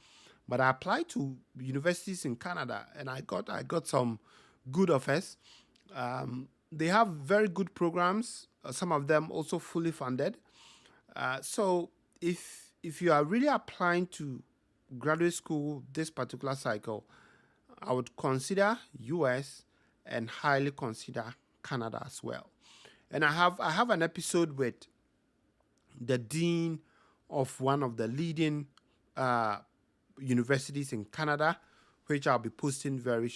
But I applied to universities in Canada, and I got some good offers. They have very good programs. Some of them also fully funded. So if you are really applying to graduate school this particular cycle, I would consider US and highly consider Canada as well. And I have an episode with the dean of one of the leading universities in Canada, which I'll be posting very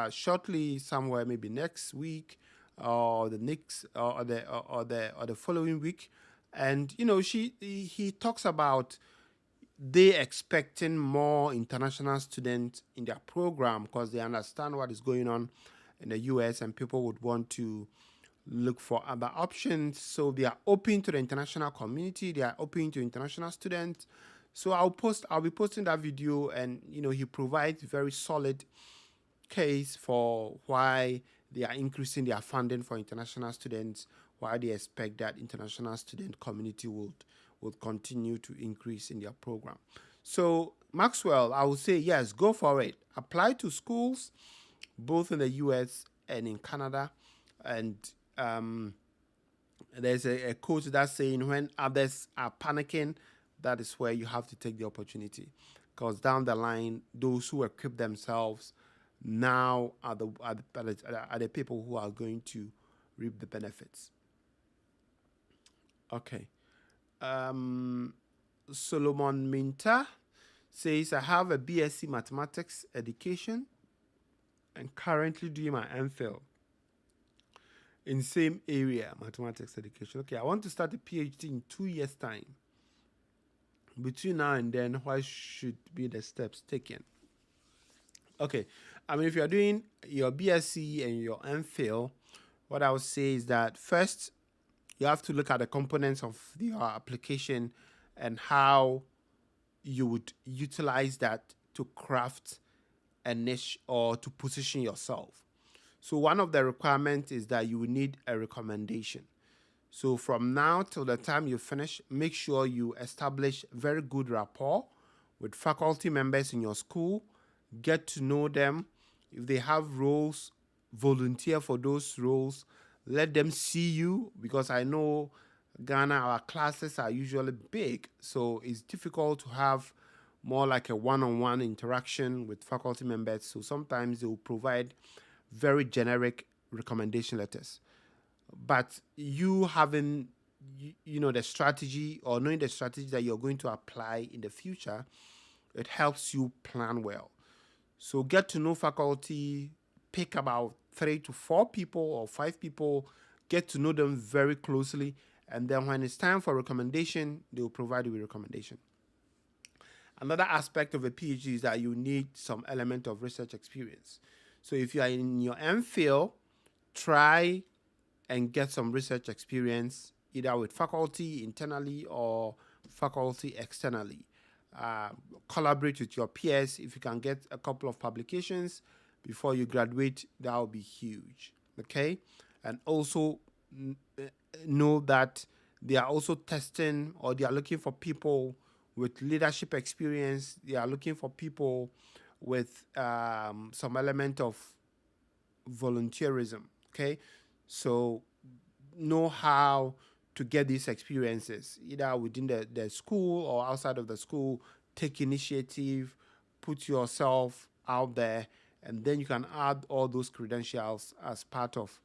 shortly, somewhere maybe next week or the next or the following week. And he talks about they expecting more international students in their program because they understand what is going on in the US and people would want to look for other options. So they are open to the international community. They are open to international students. So I'll be posting that video, and he provides very solid case for why they are increasing their funding for international students, why they expect that international student community would continue to increase in their program. So Maxwell, I would say yes, go for it. Apply to schools both in the US and in Canada. And there's a quote that's saying, when others are panicking, that is where you have to take the opportunity, because down the line, those who equip themselves now are the people who are going to reap the benefits. Okay. Solomon Minta says, I have a BSc Mathematics education and currently doing my MPhil in same area, mathematics education. Okay, I want to start a PhD in 2 years' time. between now and then, what should be the steps taken? Okay, I mean, if you're doing your BSc and your MPhil, what I would say is that first, you have to look at the components of your application and how you would utilize that to craft a niche or to position yourself. So one of the requirements is that you will need a recommendation. So from now till the time you finish, make sure you establish very good rapport with faculty members in your school, get to know them. If they have roles, volunteer for those roles. Let them see you, because I know Ghana, our classes are usually big, so it's difficult to have more like a one-on-one interaction with faculty members. So sometimes they will provide very generic recommendation letters. But you having, the strategy, or knowing the strategy that you're going to apply in the future, it helps you plan well. So get to know faculty, pick about 3 to 4 people or 5 people, get to know them very closely, and then when it's time for recommendation, they will provide you with recommendation. Another aspect of a PhD is that you need some element of research experience. So if you are in your MPhil, try and get some research experience, either with faculty internally or faculty externally. Collaborate with your peers. If you can get a couple of publications before you graduate, that will be huge. Okay, and also know that they are also testing, or they are looking for people with leadership experience. They are looking for people with some element of volunteerism. Okay, so know how to get these experiences, either within the school or outside of the school. Take initiative, put yourself out there, and then you can add all those credentials as part of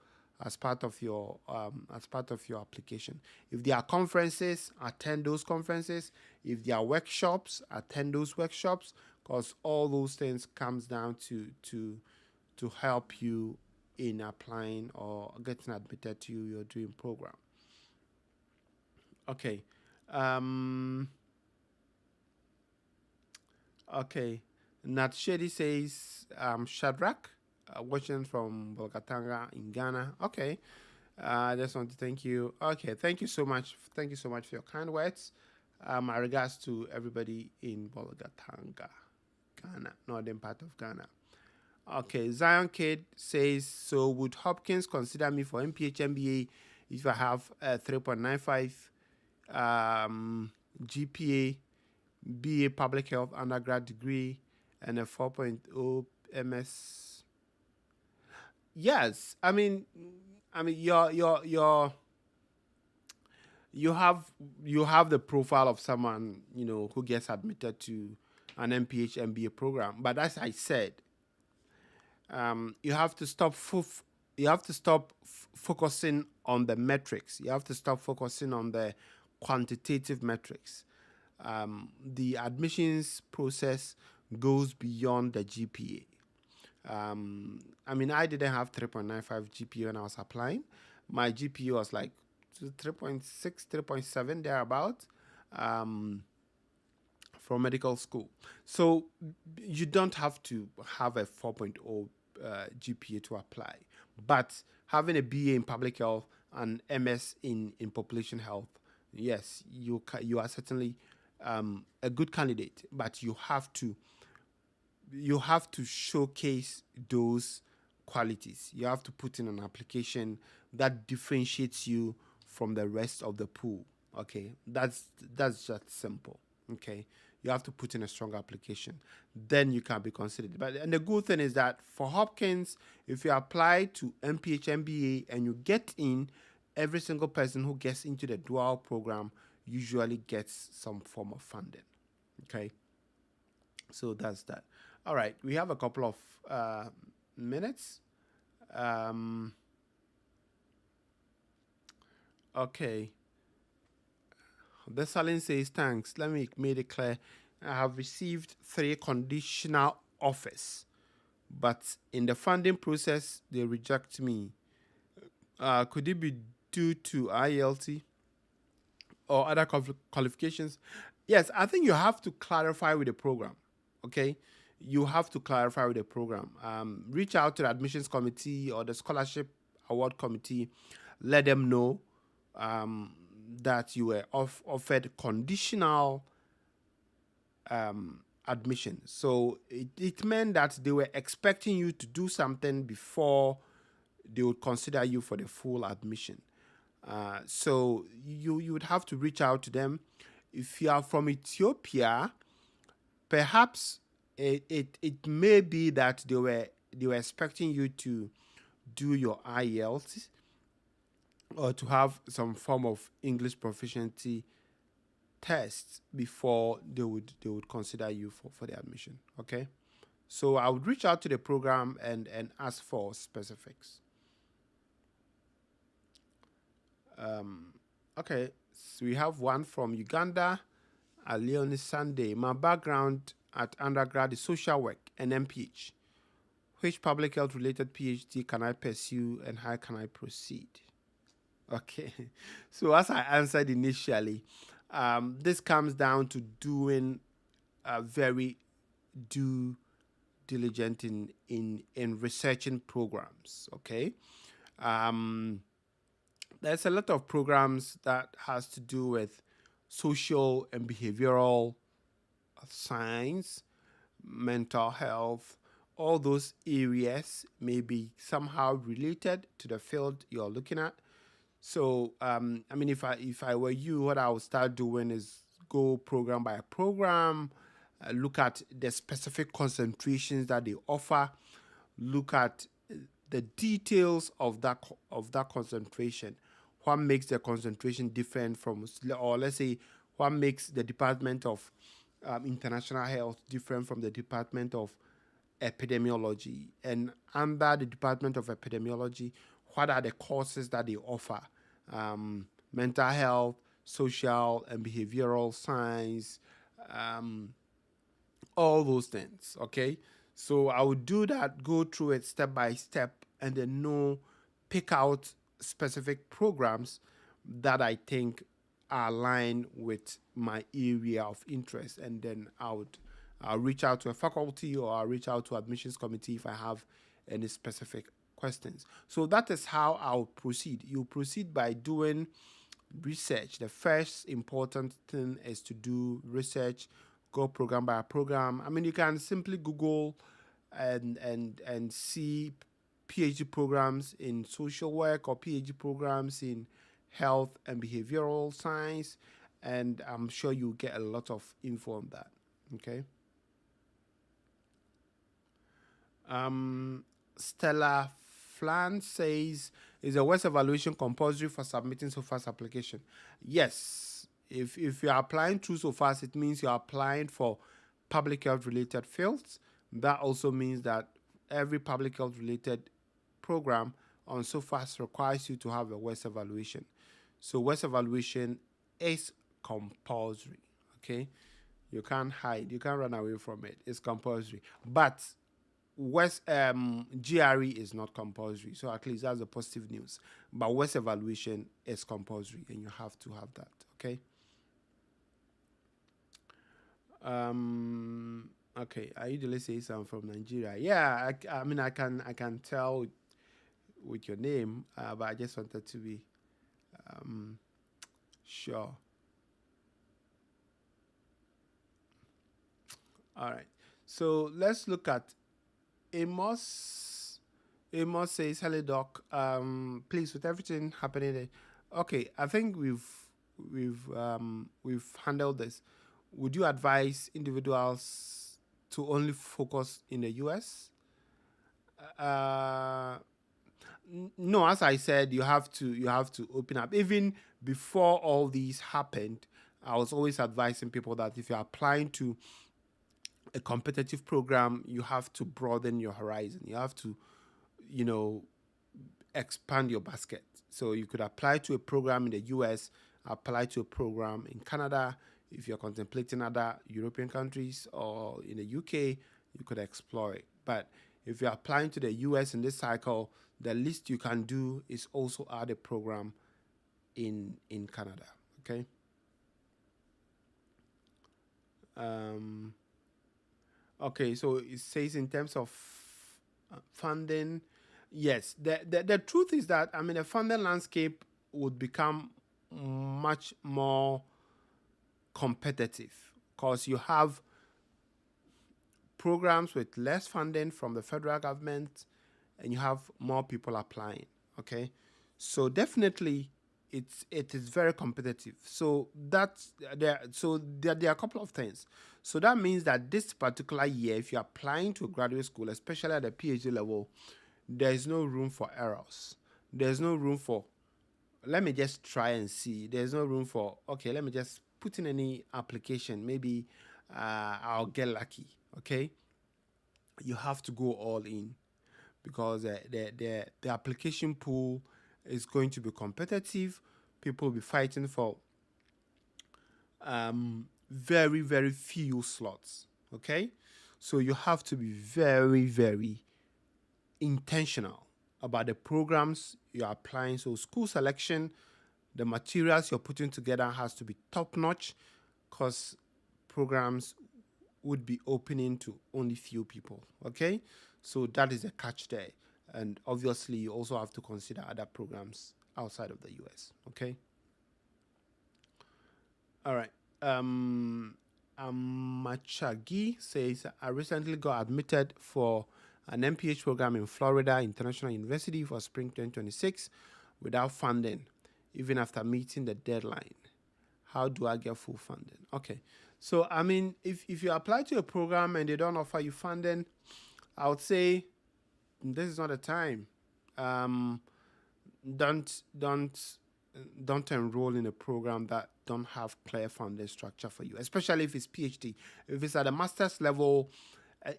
your application. If there are conferences, attend those conferences. If there are workshops, attend those workshops, because all those things comes down to help you in applying or getting admitted to your dream program. Okay. Okay. Nat Shady says, Shadrach, watching from Bolgatanga in Ghana. Okay. I just want to thank you. Okay. Thank you so much. Thank you so much for your kind words. My regards to everybody in Bolgatanga, Ghana, northern part of Ghana. Okay. Zion Kid says, so would Hopkins consider me for MPH MBA if I have a 3.95 GPA, BA Public Health undergrad degree, and a 4.0 MS? Yes, I mean, you have the profile of someone who gets admitted to an MPH MBA program. But as I said, you have to stop focusing on the metrics. You have to stop focusing on the quantitative metrics. The admissions process goes beyond the GPA. I didn't have 3.95 GPA when I was applying. My GPA was like 3.6, 3.7 thereabout, from medical school. So you don't have to have a 4.0 GPA to apply. But having a BA in public health and MS in population health, yes, you are certainly a good candidate. But you have to showcase those qualities. You have to put in an application that differentiates you from the rest of the pool. Okay, that's just simple. Okay, you have to put in a strong application, then you can be considered. And the good thing is that for Hopkins, if you apply to MPH MBA and you get in, every single person who gets into the dual program usually gets some form of funding. Okay, so that's that. All right, we have a couple of minutes. Okay. Dessalin says, thanks. Let me make it clear. I have received 3 conditional offers, but in the funding process, they reject me. Could it be due to IELT or other qualifications? Yes, I think you have to clarify with the program. Okay, you have to clarify with the program. Reach out to the admissions committee or the scholarship award committee. Let them know that you were offered conditional admission. So it meant that they were expecting you to do something before they would consider you for the full admission. So you would have to reach out to them. If you are from Ethiopia, perhaps it may be that they were expecting you to do your IELTS or to have some form of English proficiency test before they would consider you for the admission. Okay, so I would reach out to the program and ask for specifics. Okay, so we have one from Uganda, Leonie Sunday. My background at undergrad is social work and MPH. Which public health related PhD can I pursue and how can I proceed? Okay, so as I answered initially, this comes down to doing very due diligent in researching programs. Okay, there's a lot of programs that has to do with social and behavioral science, mental health. All those areas may be somehow related to the field you're looking at. So, I mean, if I were you, what I would start doing is go program by program, look at the specific concentrations that they offer, look at the details of that concentration. What makes the concentration different from, or let's say, what makes the Department of International Health different from the Department of Epidemiology? And under the Department of Epidemiology, what are the courses that they offer? Mental health, social and behavioral science, all those things. Okay, so I would do that, go through it step by step, and then pick out specific programs that I think are aligned with my area of interest, and then I'll reach out to a faculty or I'll reach out to admissions committee if I have any specific questions. So that is how I'll proceed. You proceed by doing research. The first important thing is to do research, go program by program. I mean, you can simply Google and see PhD programs in social work or PhD programs in health and behavioral science, and I'm sure you get a lot of info on that. Okay. Stella Flan says, is a West evaluation compulsory for submitting SOFAS application? Yes. If you are applying through SOFAS, it means you are applying for public health related fields. That also means that every public health related program on SOFAS requires you to have a West evaluation. So West evaluation is compulsory. Okay, you can't hide, you can't run away from it. It's compulsory. But West GRE is not compulsory. So at least that's the positive news. But West evaluation is compulsory, and you have to have that. Okay. Okay. Ayudele says I'm from Nigeria. Yeah, I mean I can tell with your name, but I just wanted to be sure. All right. So let's look at Amos. Amos says, "Hello, Doc. Please, with everything happening, okay. I think we've handled this. Would you advise individuals to only focus in the US? No, as I said, you have to open up. Even before all these happened, I was always advising people that if you're applying to a competitive program, you have to broaden your horizon. You have to, expand your basket. So you could apply to a program in the US, apply to a program in Canada. If you're contemplating other European countries or in the UK, you could explore it. But if you're applying to the US in this cycle, the least you can do is also add a program in Canada. Okay. Um, okay, so it says in terms of funding, yes. The truth is that, I mean, the funding landscape would become much more competitive because you have programs with less funding from the federal government and you have more people applying. Okay, so definitely it is very competitive. So that's there. So there are a couple of things. So that means that this particular year, if you're applying to a graduate school, especially at the PhD level, there is no room for errors. There's no room for, let me just try and see. There's no room for, okay, let me just put in any application. Maybe I'll get lucky. Okay, you have to go all in because the application pool is going to be competitive. People will be fighting for very, very few slots. Okay, so you have to be very, very intentional about the programs you're applying. So school selection, the materials you're putting together has to be top notch because programs would be opening to only few people. Okay, so that is a catch there. And obviously you also have to consider other programs outside of the US. Okay, all right. Amachagi says, I recently got admitted for an MPH program in Florida International University for spring 2026 without funding, even after meeting the deadline. How do I get full funding? Okay, so I mean, if you apply to a program and they don't offer you funding, I would say this is not the time. Don't enroll in a program that don't have clear funding structure for you, especially if it's PhD. If it's at a master's level,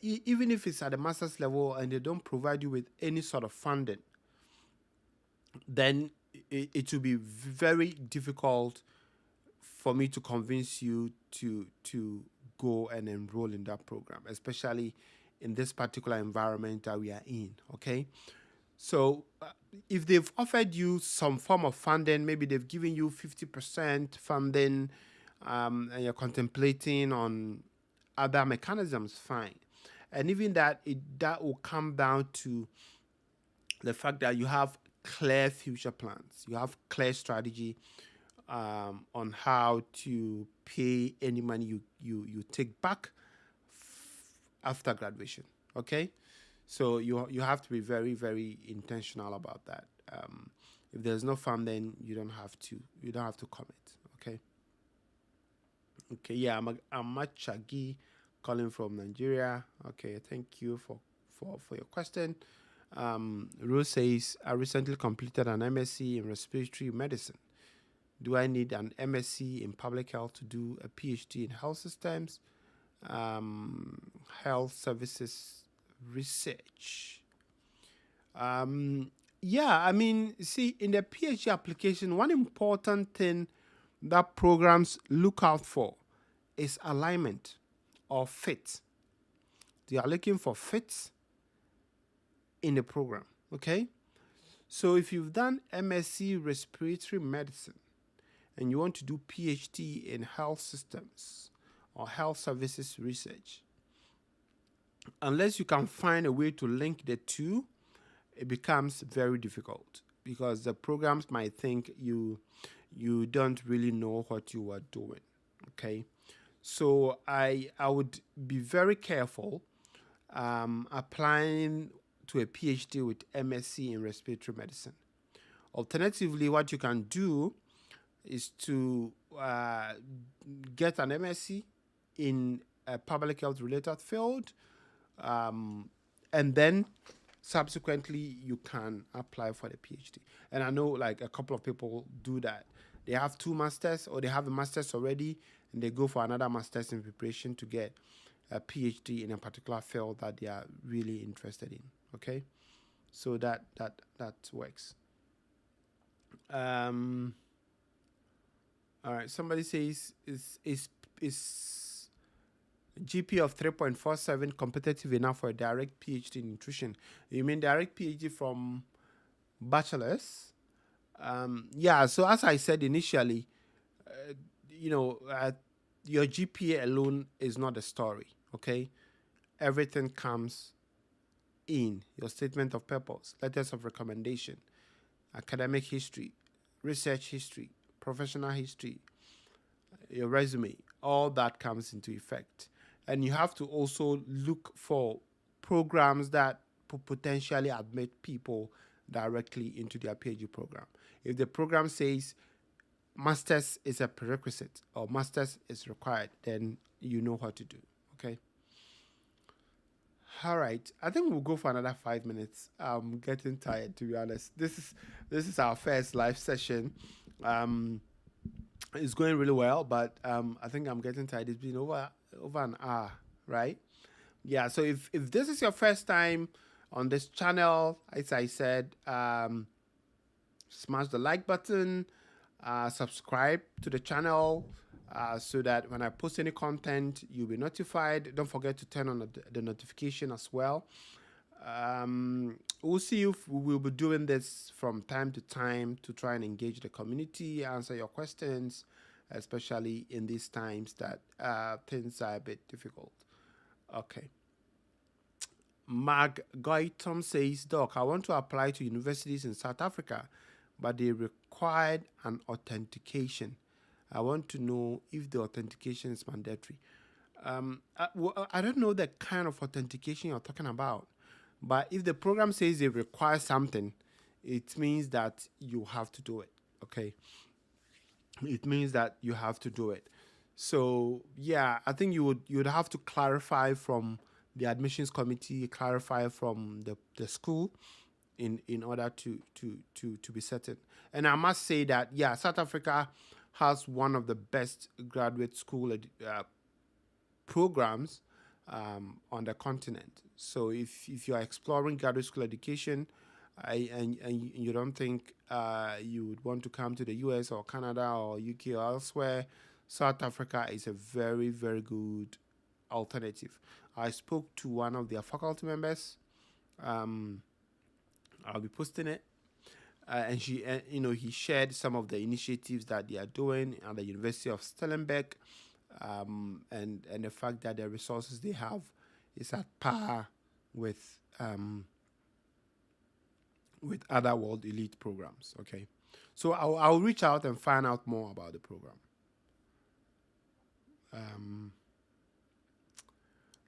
even if it's at a master's level and they don't provide you with any sort of funding, then it will be very difficult for me to convince you to go and enroll in that program, especially in this particular environment that we are in. Okay, so if they've offered you some form of funding, maybe they've given you 50% funding, and you're contemplating on other mechanisms, fine. And even that, that will come down to the fact that you have clear future plans, you have clear strategy on how to pay any money you take back after graduation. Okay, so you have to be very, very intentional about that. If there's no funding, you don't have to commit. Okay, yeah, I'm Machagi calling from Nigeria. Okay, thank you for your question. Rose says, I recently completed an MSc in respiratory medicine. Do I need an MSc in public health to do a PhD in health systems, health services research? Yeah, I mean, see, in the PhD application, one important thing that programs look out for is alignment or fit. They are looking for fit in the program. Okay, so if you've done MSc respiratory medicine and you want to do PhD in health systems or health services research, unless you can find a way to link the two, it becomes very difficult because the programs might think you don't really know what you are doing. Okay, so I would be very careful applying to a PhD with MSc in respiratory medicine. Alternatively, what you can do is to get an MSc in a public health related field, and then subsequently you can apply for the PhD. And I know like a couple of people do that. They have 2 masters or they have a master's already and they go for another master's in preparation to get a PhD in a particular field that they are really interested in. Okay, so that works. All right, somebody says is GP of 3.47 competitive enough for a direct PhD in nutrition? You mean direct PhD from bachelor's? Yeah, so as I said initially, your GPA alone is not the story, okay? Everything comes in your statement of purpose, letters of recommendation, academic history, research history, professional history, your resume, all that comes into effect. And you have to also look for programs that potentially admit people directly into their PhD program. If the program says master's is a prerequisite or master's is required, then you know what to do. Okay. All right. I think we'll go for another 5 minutes. I'm getting tired, to be honest. This is our first live session. It's going really well, but I think I'm getting tired. It's been over an hour, right? Yeah. So if this is your first time on this channel, as I said, smash the like button, subscribe to the channel so that when I post any content, you'll be notified. Don't forget to turn on the notification as well. We'll see if we will be doing this from time to time to try and engage the community, answer your questions, especially in these times that things are a bit difficult. Okay. Mag Goitom says, Doc, I want to apply to universities in South Africa, but they required an authentication. I want to know if the authentication is mandatory. I don't know the kind of authentication you're talking about, but if the program says it requires something, it means that you have to do it, okay? It means that you have to do it. So, yeah, I think you would have to clarify from the admissions committee, clarify from the school in order to be certain. And I must say that, yeah, South Africa has one of the best graduate school programs on the continent. So if you're exploring graduate school education and you don't think you would want to come to the US or Canada or UK or elsewhere, South Africa is a very, very good alternative. I spoke to one of their faculty members. I'll be posting it. And he shared some of the initiatives that they are doing at the University of Stellenbosch, and the fact that the resources they have is at par with other world elite programs. Okay, so I'll reach out and find out more about the program.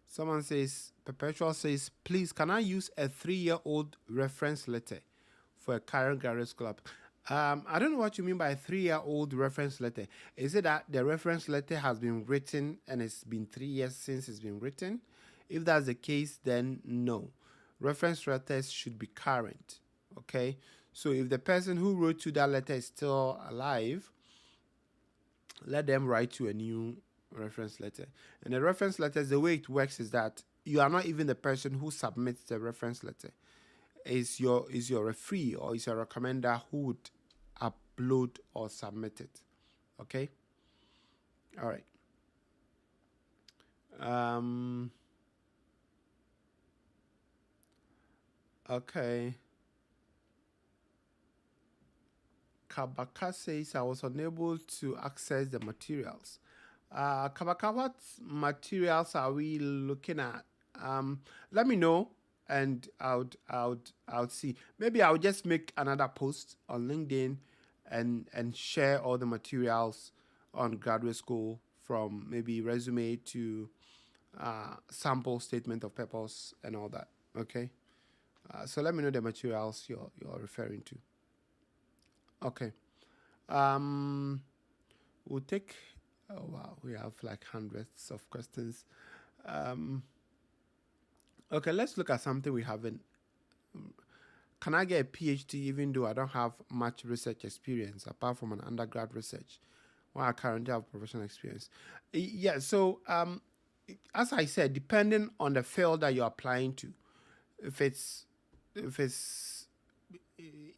Someone says, Perpetual says, please, can I use a 3-year-old reference letter for a current graduate school? I don't know what you mean by a 3-year-old reference letter. Is it that the reference letter has been written and it's been 3 years since it's been written? If that's the case, then no. Reference letters should be current, okay? So if the person who wrote you that letter is still alive, let them write you a new reference letter. And the reference letters, the way it works is that you are not even the person who submits the reference letter. Is your referee or is your recommender who would upload or submit it. Okay? All right. Okay. Kabaka says I was unable to access the materials. Kabaka, what materials are we looking at? Let me know and I would see. Maybe I'll just make another post on LinkedIn and share all the materials on graduate school, from maybe resume to sample statement of purpose and all that. Okay. So let me know the materials you're referring to. Okay. We'll take. Oh wow, we have like hundreds of questions. Okay, let's look at something we haven't. Can I get a PhD even though I don't have much research experience apart from an undergrad research? Well, I currently have professional experience. Yeah, so as I said, depending on the field that you're applying to, if it's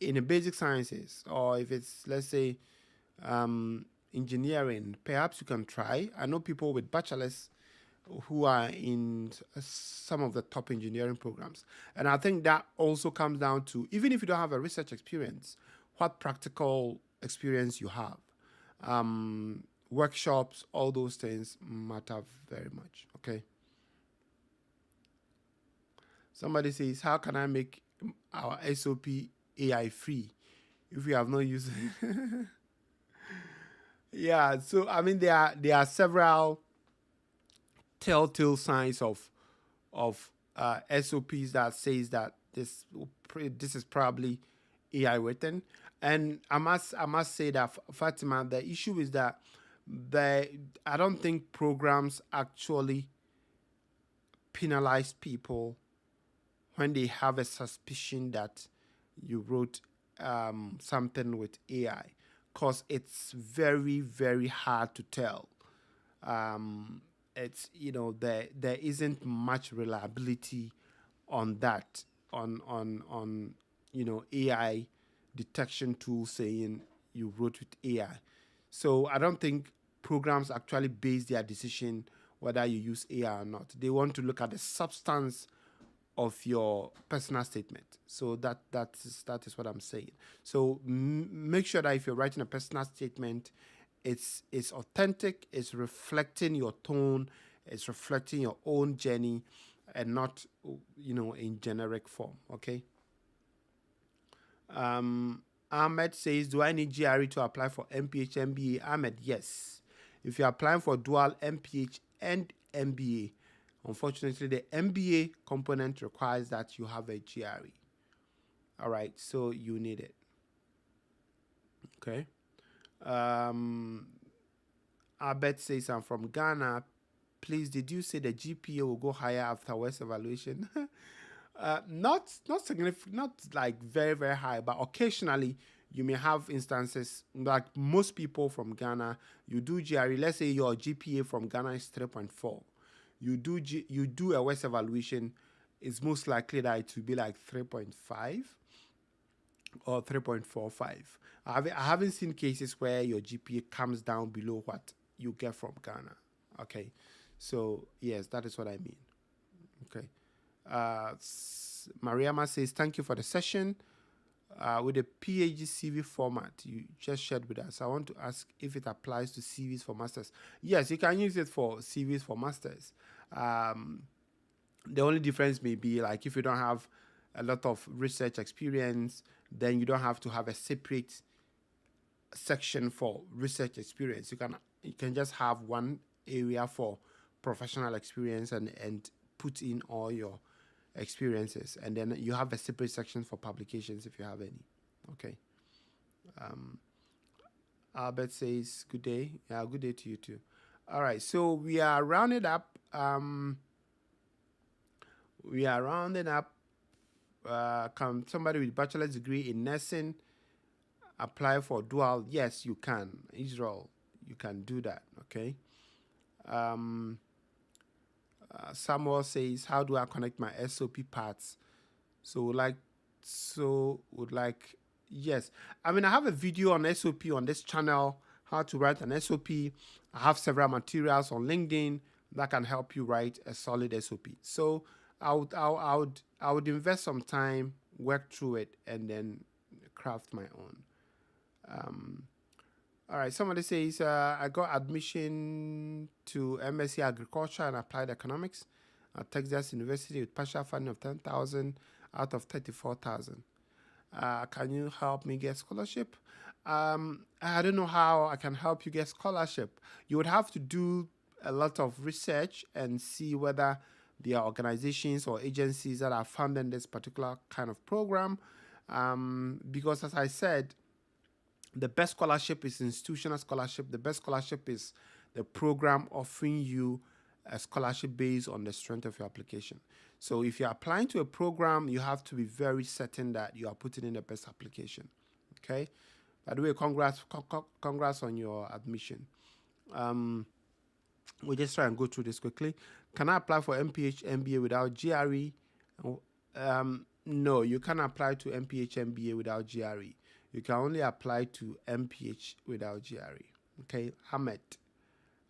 in the basic sciences, or if it's, let's say, engineering, perhaps you can try. I know people with bachelors who are in some of the top engineering programs. And I think that also comes down to, even if you don't have a research experience, what practical experience you have. workshops, all those things matter very much. Okay. Somebody says, how can I make our SOP AI free if we have not used it? Yeah, so I mean there are several telltale signs of SOPs that says that this is probably AI written. And I must say that, Fatima, the issue is that I don't think programs actually penalize people when they have a suspicion that you wrote something with AI, because it's very, very hard to tell. It's, there isn't much reliability on that, on AI detection tool saying you wrote with AI. So I don't think programs actually base their decision whether you use AI or not. They want to look at the substance of your personal statement. So that is what I'm saying. So make sure that if you're writing a personal statement, it's authentic, it's reflecting your tone, it's reflecting your own journey, and not in generic form. Okay. Ahmed says, do I need GRE to apply for MPH MBA? Ahmed, yes. If you're applying for dual MPH and MBA, unfortunately, the MBA component requires that you have a GRE. All right, so you need it. Okay. Abed says, I'm from Ghana. Please, did you say the GPA will go higher after West evaluation? Not significant, not like very, very high, but occasionally you may have instances like most people from Ghana, you do GRE. Let's say your GPA from Ghana is 3.4. You do a West evaluation, it's most likely that it will be like 3.5 or 3.45. I haven't seen cases where your GPA comes down below what you get from Ghana. Okay, so yes, that is what I mean. Okay. Mariama says, thank you for the session. With the PhD CV format you just shared with us, I want to ask if it applies to CVs for masters. Yes, you can use it for CVs for masters. The only difference may be like if you don't have a lot of research experience, then you don't have to have a separate section for research experience. You can just have one area for professional experience and put in all your experiences, and then you have a separate section for publications if you have any. Okay. Albert says, good day. Yeah, good day to you too. All right, so we are rounded up. Can somebody with bachelor's degree in nursing apply for dual? Yes, you can. Israel, you can do that. Okay. Samuel says, how do I connect my SOP parts? Yes. I mean, I have a video on SOP on this channel, how to write an SOP. I have several materials on LinkedIn that can help you write a solid SOP. So I would invest some time, work through it, and then craft my own. All right, somebody says, I got admission to MSc Agriculture and Applied Economics at Texas University with partial funding of $10,000 out of $34,000. Can you help me get scholarship? I don't know how I can help you get scholarship. You would have to do a lot of research and see whether there are organizations or agencies that are funding this particular kind of program. Because as I said, the best scholarship is institutional scholarship. The best scholarship is the program offering you a scholarship based on the strength of your application. So if you're applying to a program, you have to be very certain that you are putting in the best application. Okay. By the way, congrats on your admission. We'll just try and go through this quickly. Can I apply for MPH MBA without GRE? No, you can't apply to MPH MBA without GRE. You can only apply to MPH without GRE. Okay, Ahmed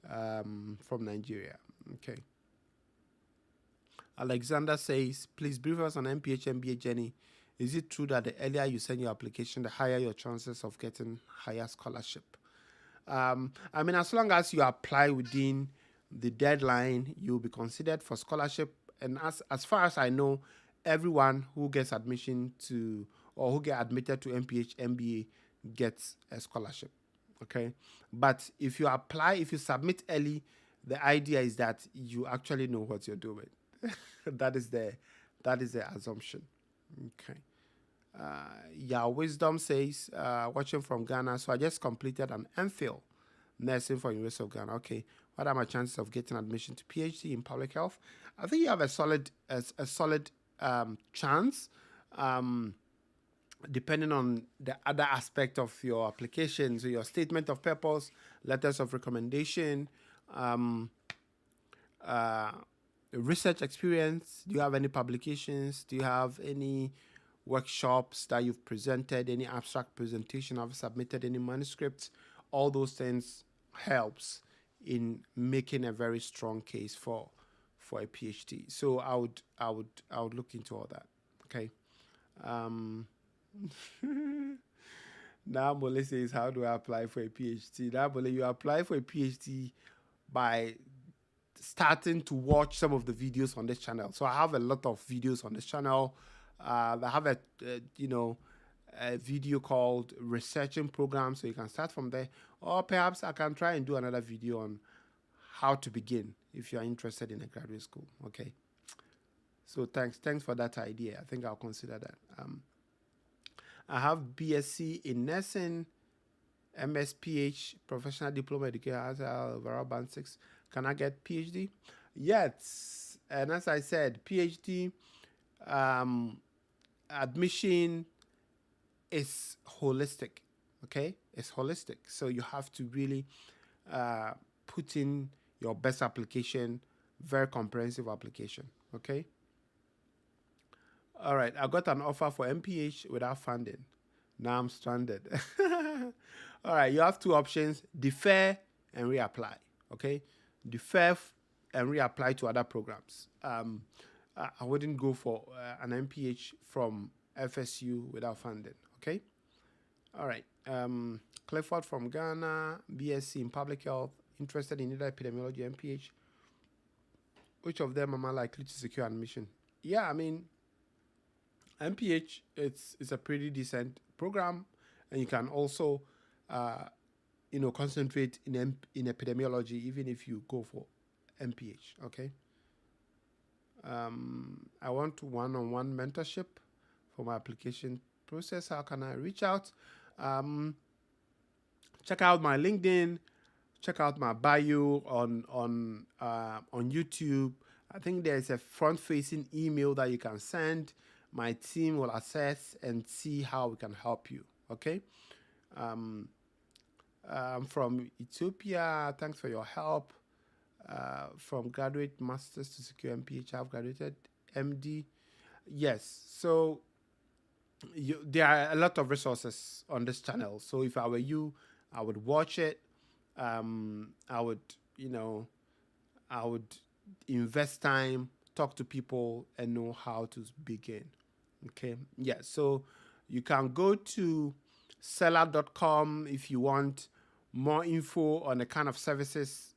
from Nigeria. Okay. Alexander says, please brief us on MPH MBA journey. Is it true that the earlier you send your application, the higher your chances of getting higher scholarship? I mean, as long as you apply within the deadline, you'll be considered for scholarship. And as far as I know, everyone who gets admission to or who get admitted to MPH MBA gets a scholarship. Okay, but if you apply, if you submit early, the idea is that you actually know what you're doing. that is the assumption. Okay. Yeah, Wisdom says, watching from Ghana. So I just completed an MPhil nursing for University of Ghana. Okay. What are my chances of getting admission to PhD in public health? I think you have a solid chance, depending on the other aspect of your application. So your statement of purpose, letters of recommendation, research experience. Do you have any publications? Do you have any workshops that you've presented, any abstract presentation, have submitted any manuscripts? All those things helps in making a very strong case for a PhD. So I would look into all that. Okay. Now Mole says, how do I apply for a PhD? Now Mole, you apply for a PhD by starting to watch some of the videos on this channel. So I have a lot of videos on this channel. I have a video called Researching Programs, so you can start from there. Or perhaps I can try and do another video on how to begin if you are interested in a graduate school. Okay. So thanks for that idea. I think I'll consider that. I have BSc in nursing, MSPH, professional diploma education, overall band 6. Can I get PhD? Yes. And as I said, PhD admission is holistic. Okay, it's holistic. So you have to really put in your best application, very comprehensive application. Okay. All right, I got an offer for MPH without funding. Now I'm stranded. All right, you have two options: defer and reapply. Okay, defer and reapply to other programs. I wouldn't go for an MPH from FSU without funding. Okay. All right. Clifford from Ghana, BSc in public health, interested in either epidemiology or MPH. Which of them am I likely to secure admission? Yeah, I mean, MPH, it's a pretty decent program, and you can also, concentrate in epidemiology even if you go for MPH. Okay. I want one-on-one mentorship for my application process. How can I reach out? Check out my LinkedIn. Check out my bio on YouTube. I think there's a front-facing email that you can send. My team will assess and see how we can help you. Okay. I'm from Ethiopia. Thanks for your help. From graduate masters to secure MPH, I've graduated MD. Yes. So there are a lot of resources on this channel. So if I were you, I would watch it. I would invest time, talk to people, and know how to begin. Okay. Yeah. So you can go to seller.com if you want more info on the kind of services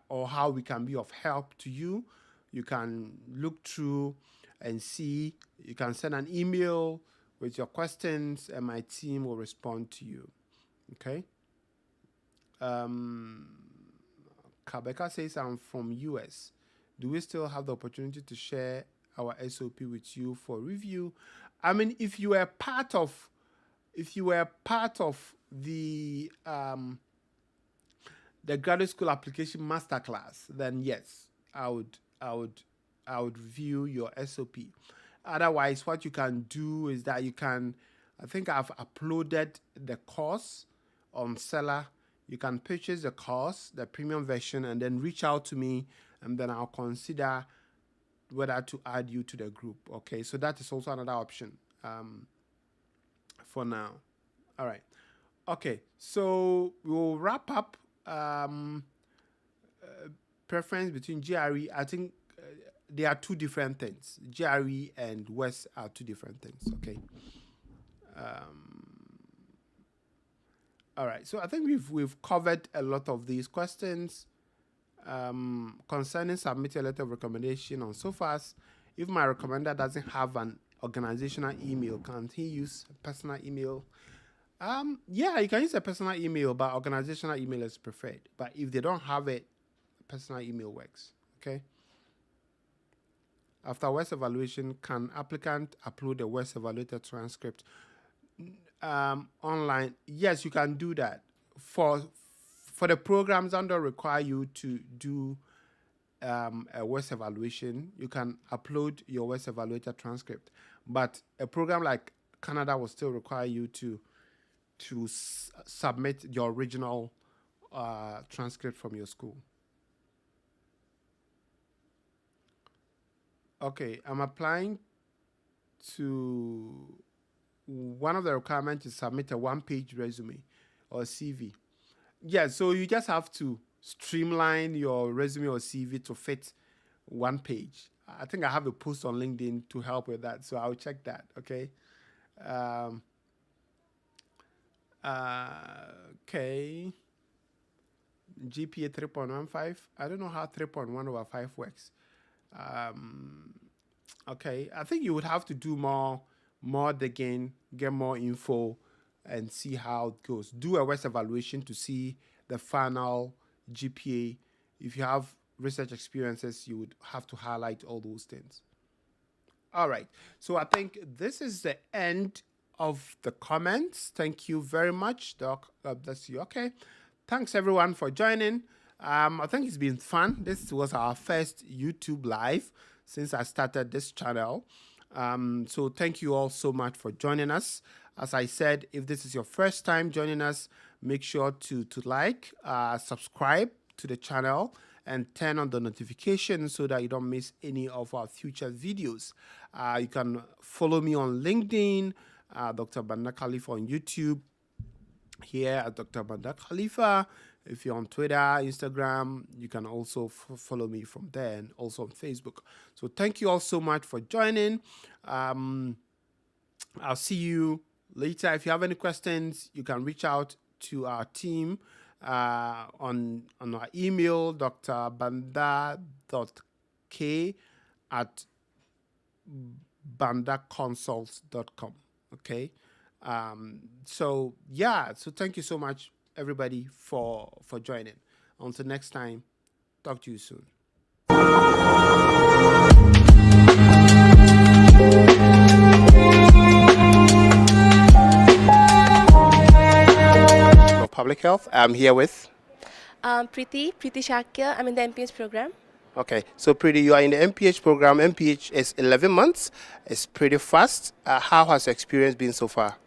or how we can be of help to you. You can look through and see. You can send an email with your questions, and my team will respond to you. Okay. Kabeka says, I'm from US. Do we still have the opportunity to share our SOP with you for review? I mean, if you were part of the graduate school application masterclass, then yes, I would review your SOP. Otherwise, what you can do is that I think I've uploaded the course on Seller. You can purchase the course, the premium version, and then reach out to me, and then I'll consider whether to add you to the group. Okay, so that is also another option for now. All right. Okay, so we'll wrap up. Preference between GRE, I think they are two different things. GRE and West are two different things. Okay. All right. So I think we've covered a lot of these questions concerning submitting a letter of recommendation on SOFAS. If my recommender doesn't have an organizational email, can't he use a personal email? Yeah, you can use a personal email, but organizational email is preferred. But if they don't have it, personal email works. Okay. After West evaluation, can applicant upload the West evaluated transcript online? Yes, you can do that. For the programs that don't require you to do a West evaluation, you can upload your West evaluated transcript. But a program like Canada will still require you to submit your original transcript from your school. Okay, I'm applying to one of the requirements is submit a one-page resume or CV. Yeah, so you just have to streamline your resume or CV to fit one page. I think I have a post on LinkedIn to help with that, so I'll check that. Okay. Okay. GPA 3.15. I don't know how 3.1/5 works. Okay, I think you would have to do more digging, get more info, and see how it goes. Do a West evaluation to see the final GPA. If you have research experiences, you would have to highlight all those things. All right, so I think this is the end of the comments. Thank you very much, Doc. God bless you. Okay, thanks everyone for joining. I think it's been fun. This was our first YouTube live since I started this channel. So thank you all so much for joining us. As I said, if this is your first time joining us, make sure to like, subscribe to the channel, and turn on the notifications so that you don't miss any of our future videos. You can follow me on LinkedIn, Dr. Banda Khalifa on YouTube, here at Dr. Banda Khalifa. If you're on Twitter, Instagram, you can also follow me from there, and also on Facebook. So thank you all so much for joining. I'll see you later. If you have any questions, you can reach out to our team on our email, drbanda.k@bandaconsults.com. Okay. So thank you so much, everybody, for joining. Until next time, talk to you soon. For public health, I'm here with Preeti Shakya. I'm in the MPH program. Okay, so Preeti, you are in the MPH program. MPH is 11 months. It's pretty fast. How has your experience been so far?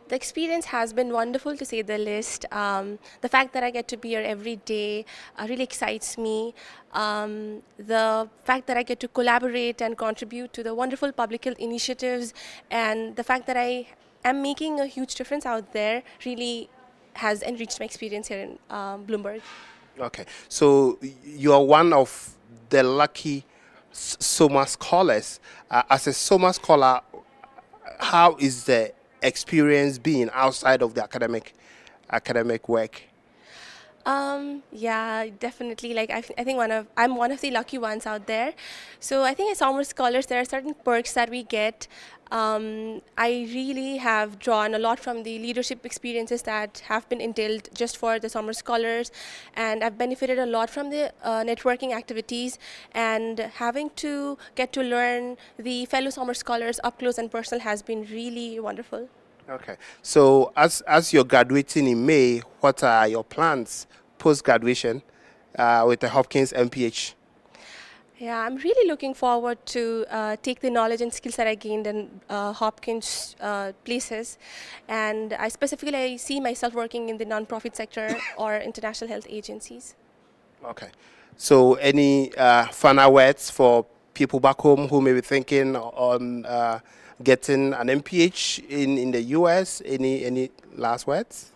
The experience has been wonderful, to say the least. The fact that I get to be here every day really excites me. The fact that I get to collaborate and contribute to the wonderful public health initiatives, and the fact that I am making a huge difference out there really has enriched my experience here in Bloomberg. Okay, so you are one of the lucky SOMA scholars. As a SOMA scholar, how is the experience being outside of the academic work? Yeah, definitely. Like I think I'm one of the lucky ones out there. So I think as summer scholars, there are certain perks that we get. I really have drawn a lot from the leadership experiences that have been entailed just for the summer scholars, and I've benefited a lot from the networking activities, and having to get to learn the fellow summer scholars up close and personal has been really wonderful. Okay, so as you're graduating in May, what are your plans post-graduation with the Hopkins MPH? Yeah, I'm really looking forward to take the knowledge and skills that I gained in Hopkins places, and I specifically see myself working in the non-profit sector or international health agencies. Okay, so any final words for people back home who may be thinking on getting an MPH in the US? Any last words?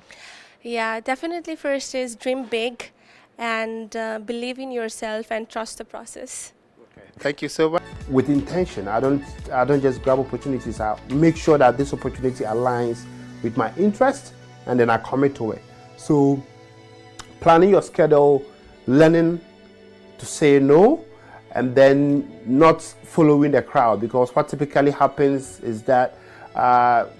Yeah, definitely. First is dream big, and believe in yourself and trust the process. Okay. Thank you so much. With intention, I don't just grab opportunities. I make sure that this opportunity aligns with my interest, and then I commit to it. So planning your schedule, learning to say no, and then not following the crowd, because what typically happens is that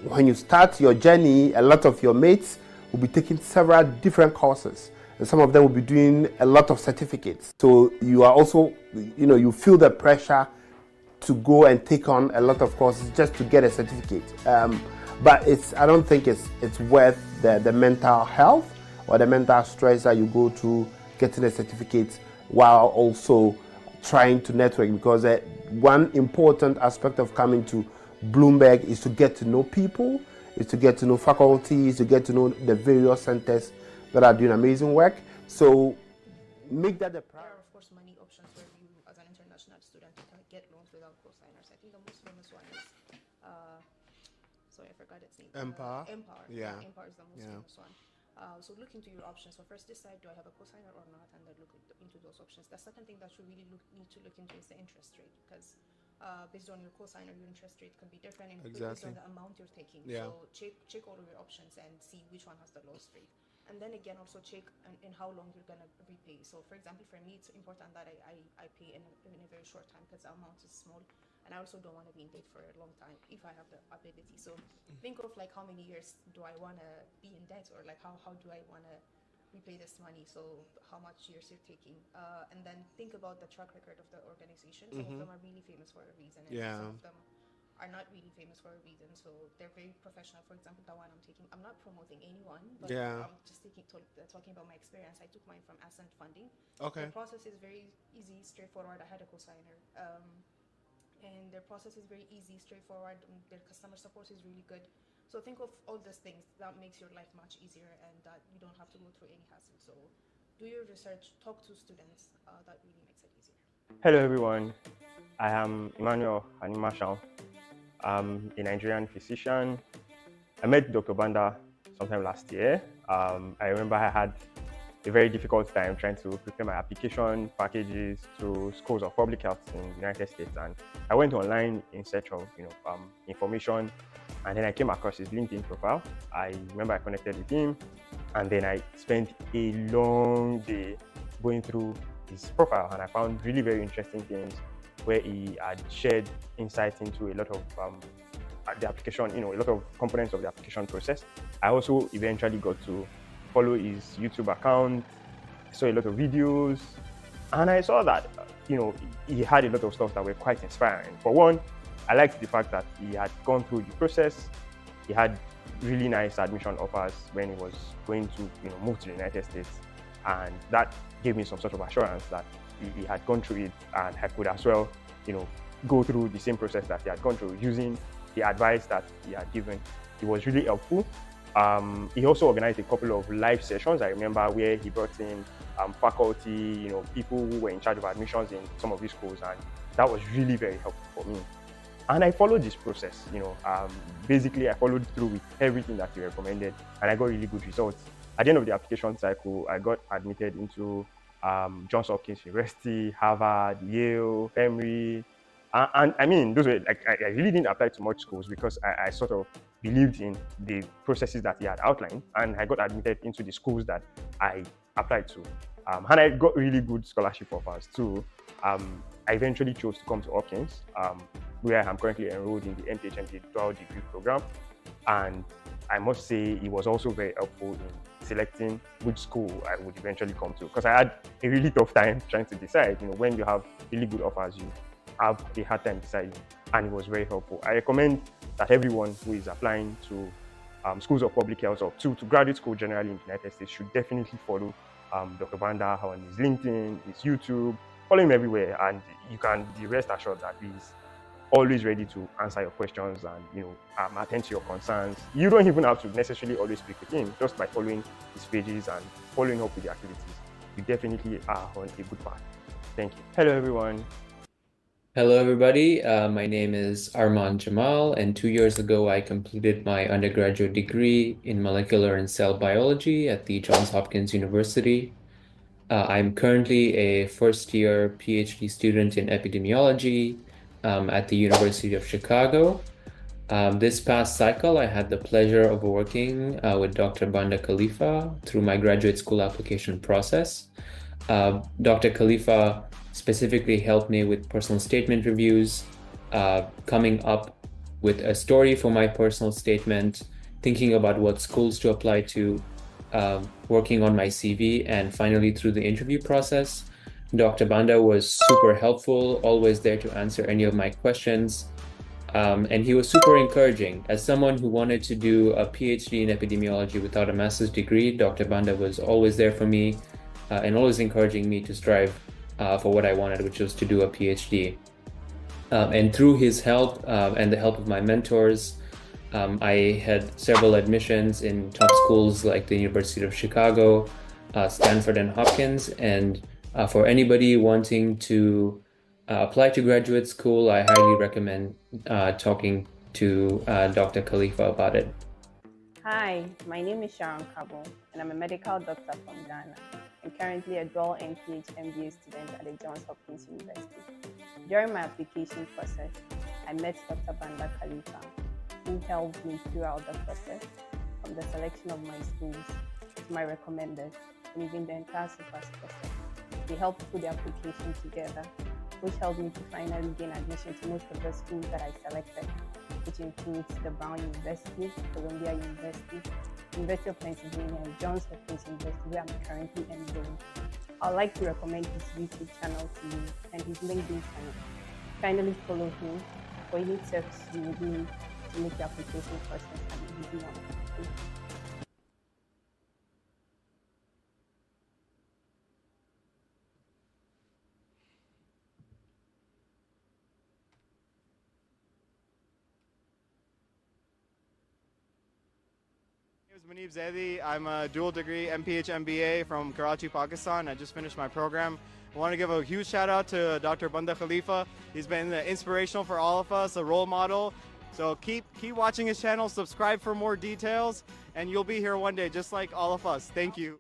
when you start your journey, a lot of your mates will be taking several different courses, and some of them will be doing a lot of certificates. So you are also, you feel the pressure to go and take on a lot of courses just to get a certificate. But I don't think it's worth the mental health or the mental stress that you go through getting a certificate while also trying to network, because one important aspect of coming to Bloomberg is to get to know people, is to get to know faculties, to get to know the various centers that are doing amazing work. So make that a priority. There are, of course, many options where you, as an international student, you can get loans without co-signers. I think the most famous one is, sorry, I forgot its name. Empower? Empower. Yeah. Empower is the most famous one. So look into your options. So first decide, do I have a co-signer or not, and then look into those options. The second thing that you really need to look into is the interest rate, because based on your co-signer, your interest rate can be different based on the amount you're taking. Yeah. So check all of your options and see which one has the lowest rate. And then again, also check in how long you're gonna repay. So for example, for me, it's important that I pay in a very short time, because the amount is small, and I also don't want to be in debt for a long time if I have the ability. So think of like how many years do I want to be in debt, or like how do I want to repay this money, so how much years you're taking, and then think about the track record of the organization. Some of them are really famous for a reason, and some of them are not really famous for a reason, so they're very professional. For example, the one I'm taking, I'm not promoting anyone, but I'm just talking about my experience. I took mine from Ascent Funding. Okay. The process is very easy, straightforward. I had a co-signer, and their process is very easy, straightforward. Their customer support is really good. So think of all these things that makes your life much easier, and that you don't have to go through any hassle. So do your research, talk to students. That really makes it easier. Hello everyone, I am Emmanuel Animashon. I'm a Nigerian physician. I met Dr. Banda sometime last year. I remember I had a very difficult time trying to prepare my application packages to schools of public health in the United States, and I went online in search of information, and then I came across his LinkedIn profile. I remember I connected with him, and then I spent a long day going through his profile, and I found really very interesting things where he had shared insights into a lot of the application, a lot of components of the application process. I also eventually got to follow his YouTube account. I saw a lot of videos, and I saw that he had a lot of stuff that were quite inspiring. For one, I liked the fact that he had gone through the process. He had really nice admission offers when he was going to move to the United States, and that gave me some sort of assurance that he had gone through it, and I could as well go through the same process that he had gone through using the advice that he had given. It was really helpful. He also organized a couple of live sessions, I remember, where he brought in faculty, people who were in charge of admissions in some of these schools, and that was really very helpful for me. And I followed this process, basically I followed through with everything that he recommended, and I got really good results. At the end of the application cycle, I got admitted into Johns Hopkins University, Harvard, Yale, Emory, and I mean, those were like, I really didn't apply to much schools because I sort of believed in the processes that he had outlined, and I got admitted into the schools that I applied to. And I got really good scholarship offers too. I eventually chose to come to Hopkins, where I'm currently enrolled in the MPH dual degree program. And I must say it was also very helpful in selecting which school I would eventually come to, because I had a really tough time trying to decide. When you have really good offers, you have a hard time deciding, and it was very helpful. I recommend that everyone who is applying to schools of public health or to graduate school generally in the United States should definitely follow Dr. Banda on his LinkedIn, his YouTube, follow him everywhere, and you can be rest assured that he's always ready to answer your questions and attend to your concerns. You don't even have to necessarily always speak with him. Just by following his pages and following up with the activities, you definitely are on a good path. Thank you. Hello everyone. Hello, everybody. My name is Armand Jamal, and 2 years ago, I completed my undergraduate degree in molecular and cell biology at the Johns Hopkins University. I'm currently a first-year PhD student in epidemiology at the University of Chicago. This past cycle, I had the pleasure of working with Dr. Banda Khalifa through my graduate school application process. Dr. Khalifa specifically helped me with personal statement reviews, coming up with a story for my personal statement, thinking about what schools to apply to, working on my CV, and finally through the interview process. Dr. Banda was super helpful, always there to answer any of my questions. And he was super encouraging. As someone who wanted to do a PhD in epidemiology without a master's degree, Dr. Banda was always there for me and always encouraging me to strive for what I wanted, which was to do a PhD. And through his help and the help of my mentors, I had several admissions in top schools like the University of Chicago, Stanford, and Hopkins. And for anybody wanting to apply to graduate school, I highly recommend talking to Dr. Khalifa about it. Hi, my name is Sharon Kabo, and I'm a medical doctor from Ghana. I'm currently a dual MPH MBA student at the Johns Hopkins University. During my application process, I met Dr. Banda Khalifa, who helped me throughout the process, from the selection of my schools to my recommended, and even the entire SUPAS process. They helped put the application together, which helped me to finally gain admission to most of the schools that I selected, which includes the Brown University, Columbia University, University of Pennsylvania, and Johns Hopkins University, where I'm currently enrolled. I'd like to recommend his YouTube channel to you and his LinkedIn channel. Kindly follow him for any tips you would need to make the application process an easy one. Thank you. My name is Munib Zaidi. I'm a dual degree MPH MBA from Karachi, Pakistan. I just finished my program. I want to give a huge shout out to Dr. Banda Khalifa. He's been inspirational for all of us, a role model. So keep watching his channel, subscribe for more details, and you'll be here one day just like all of us. Thank you.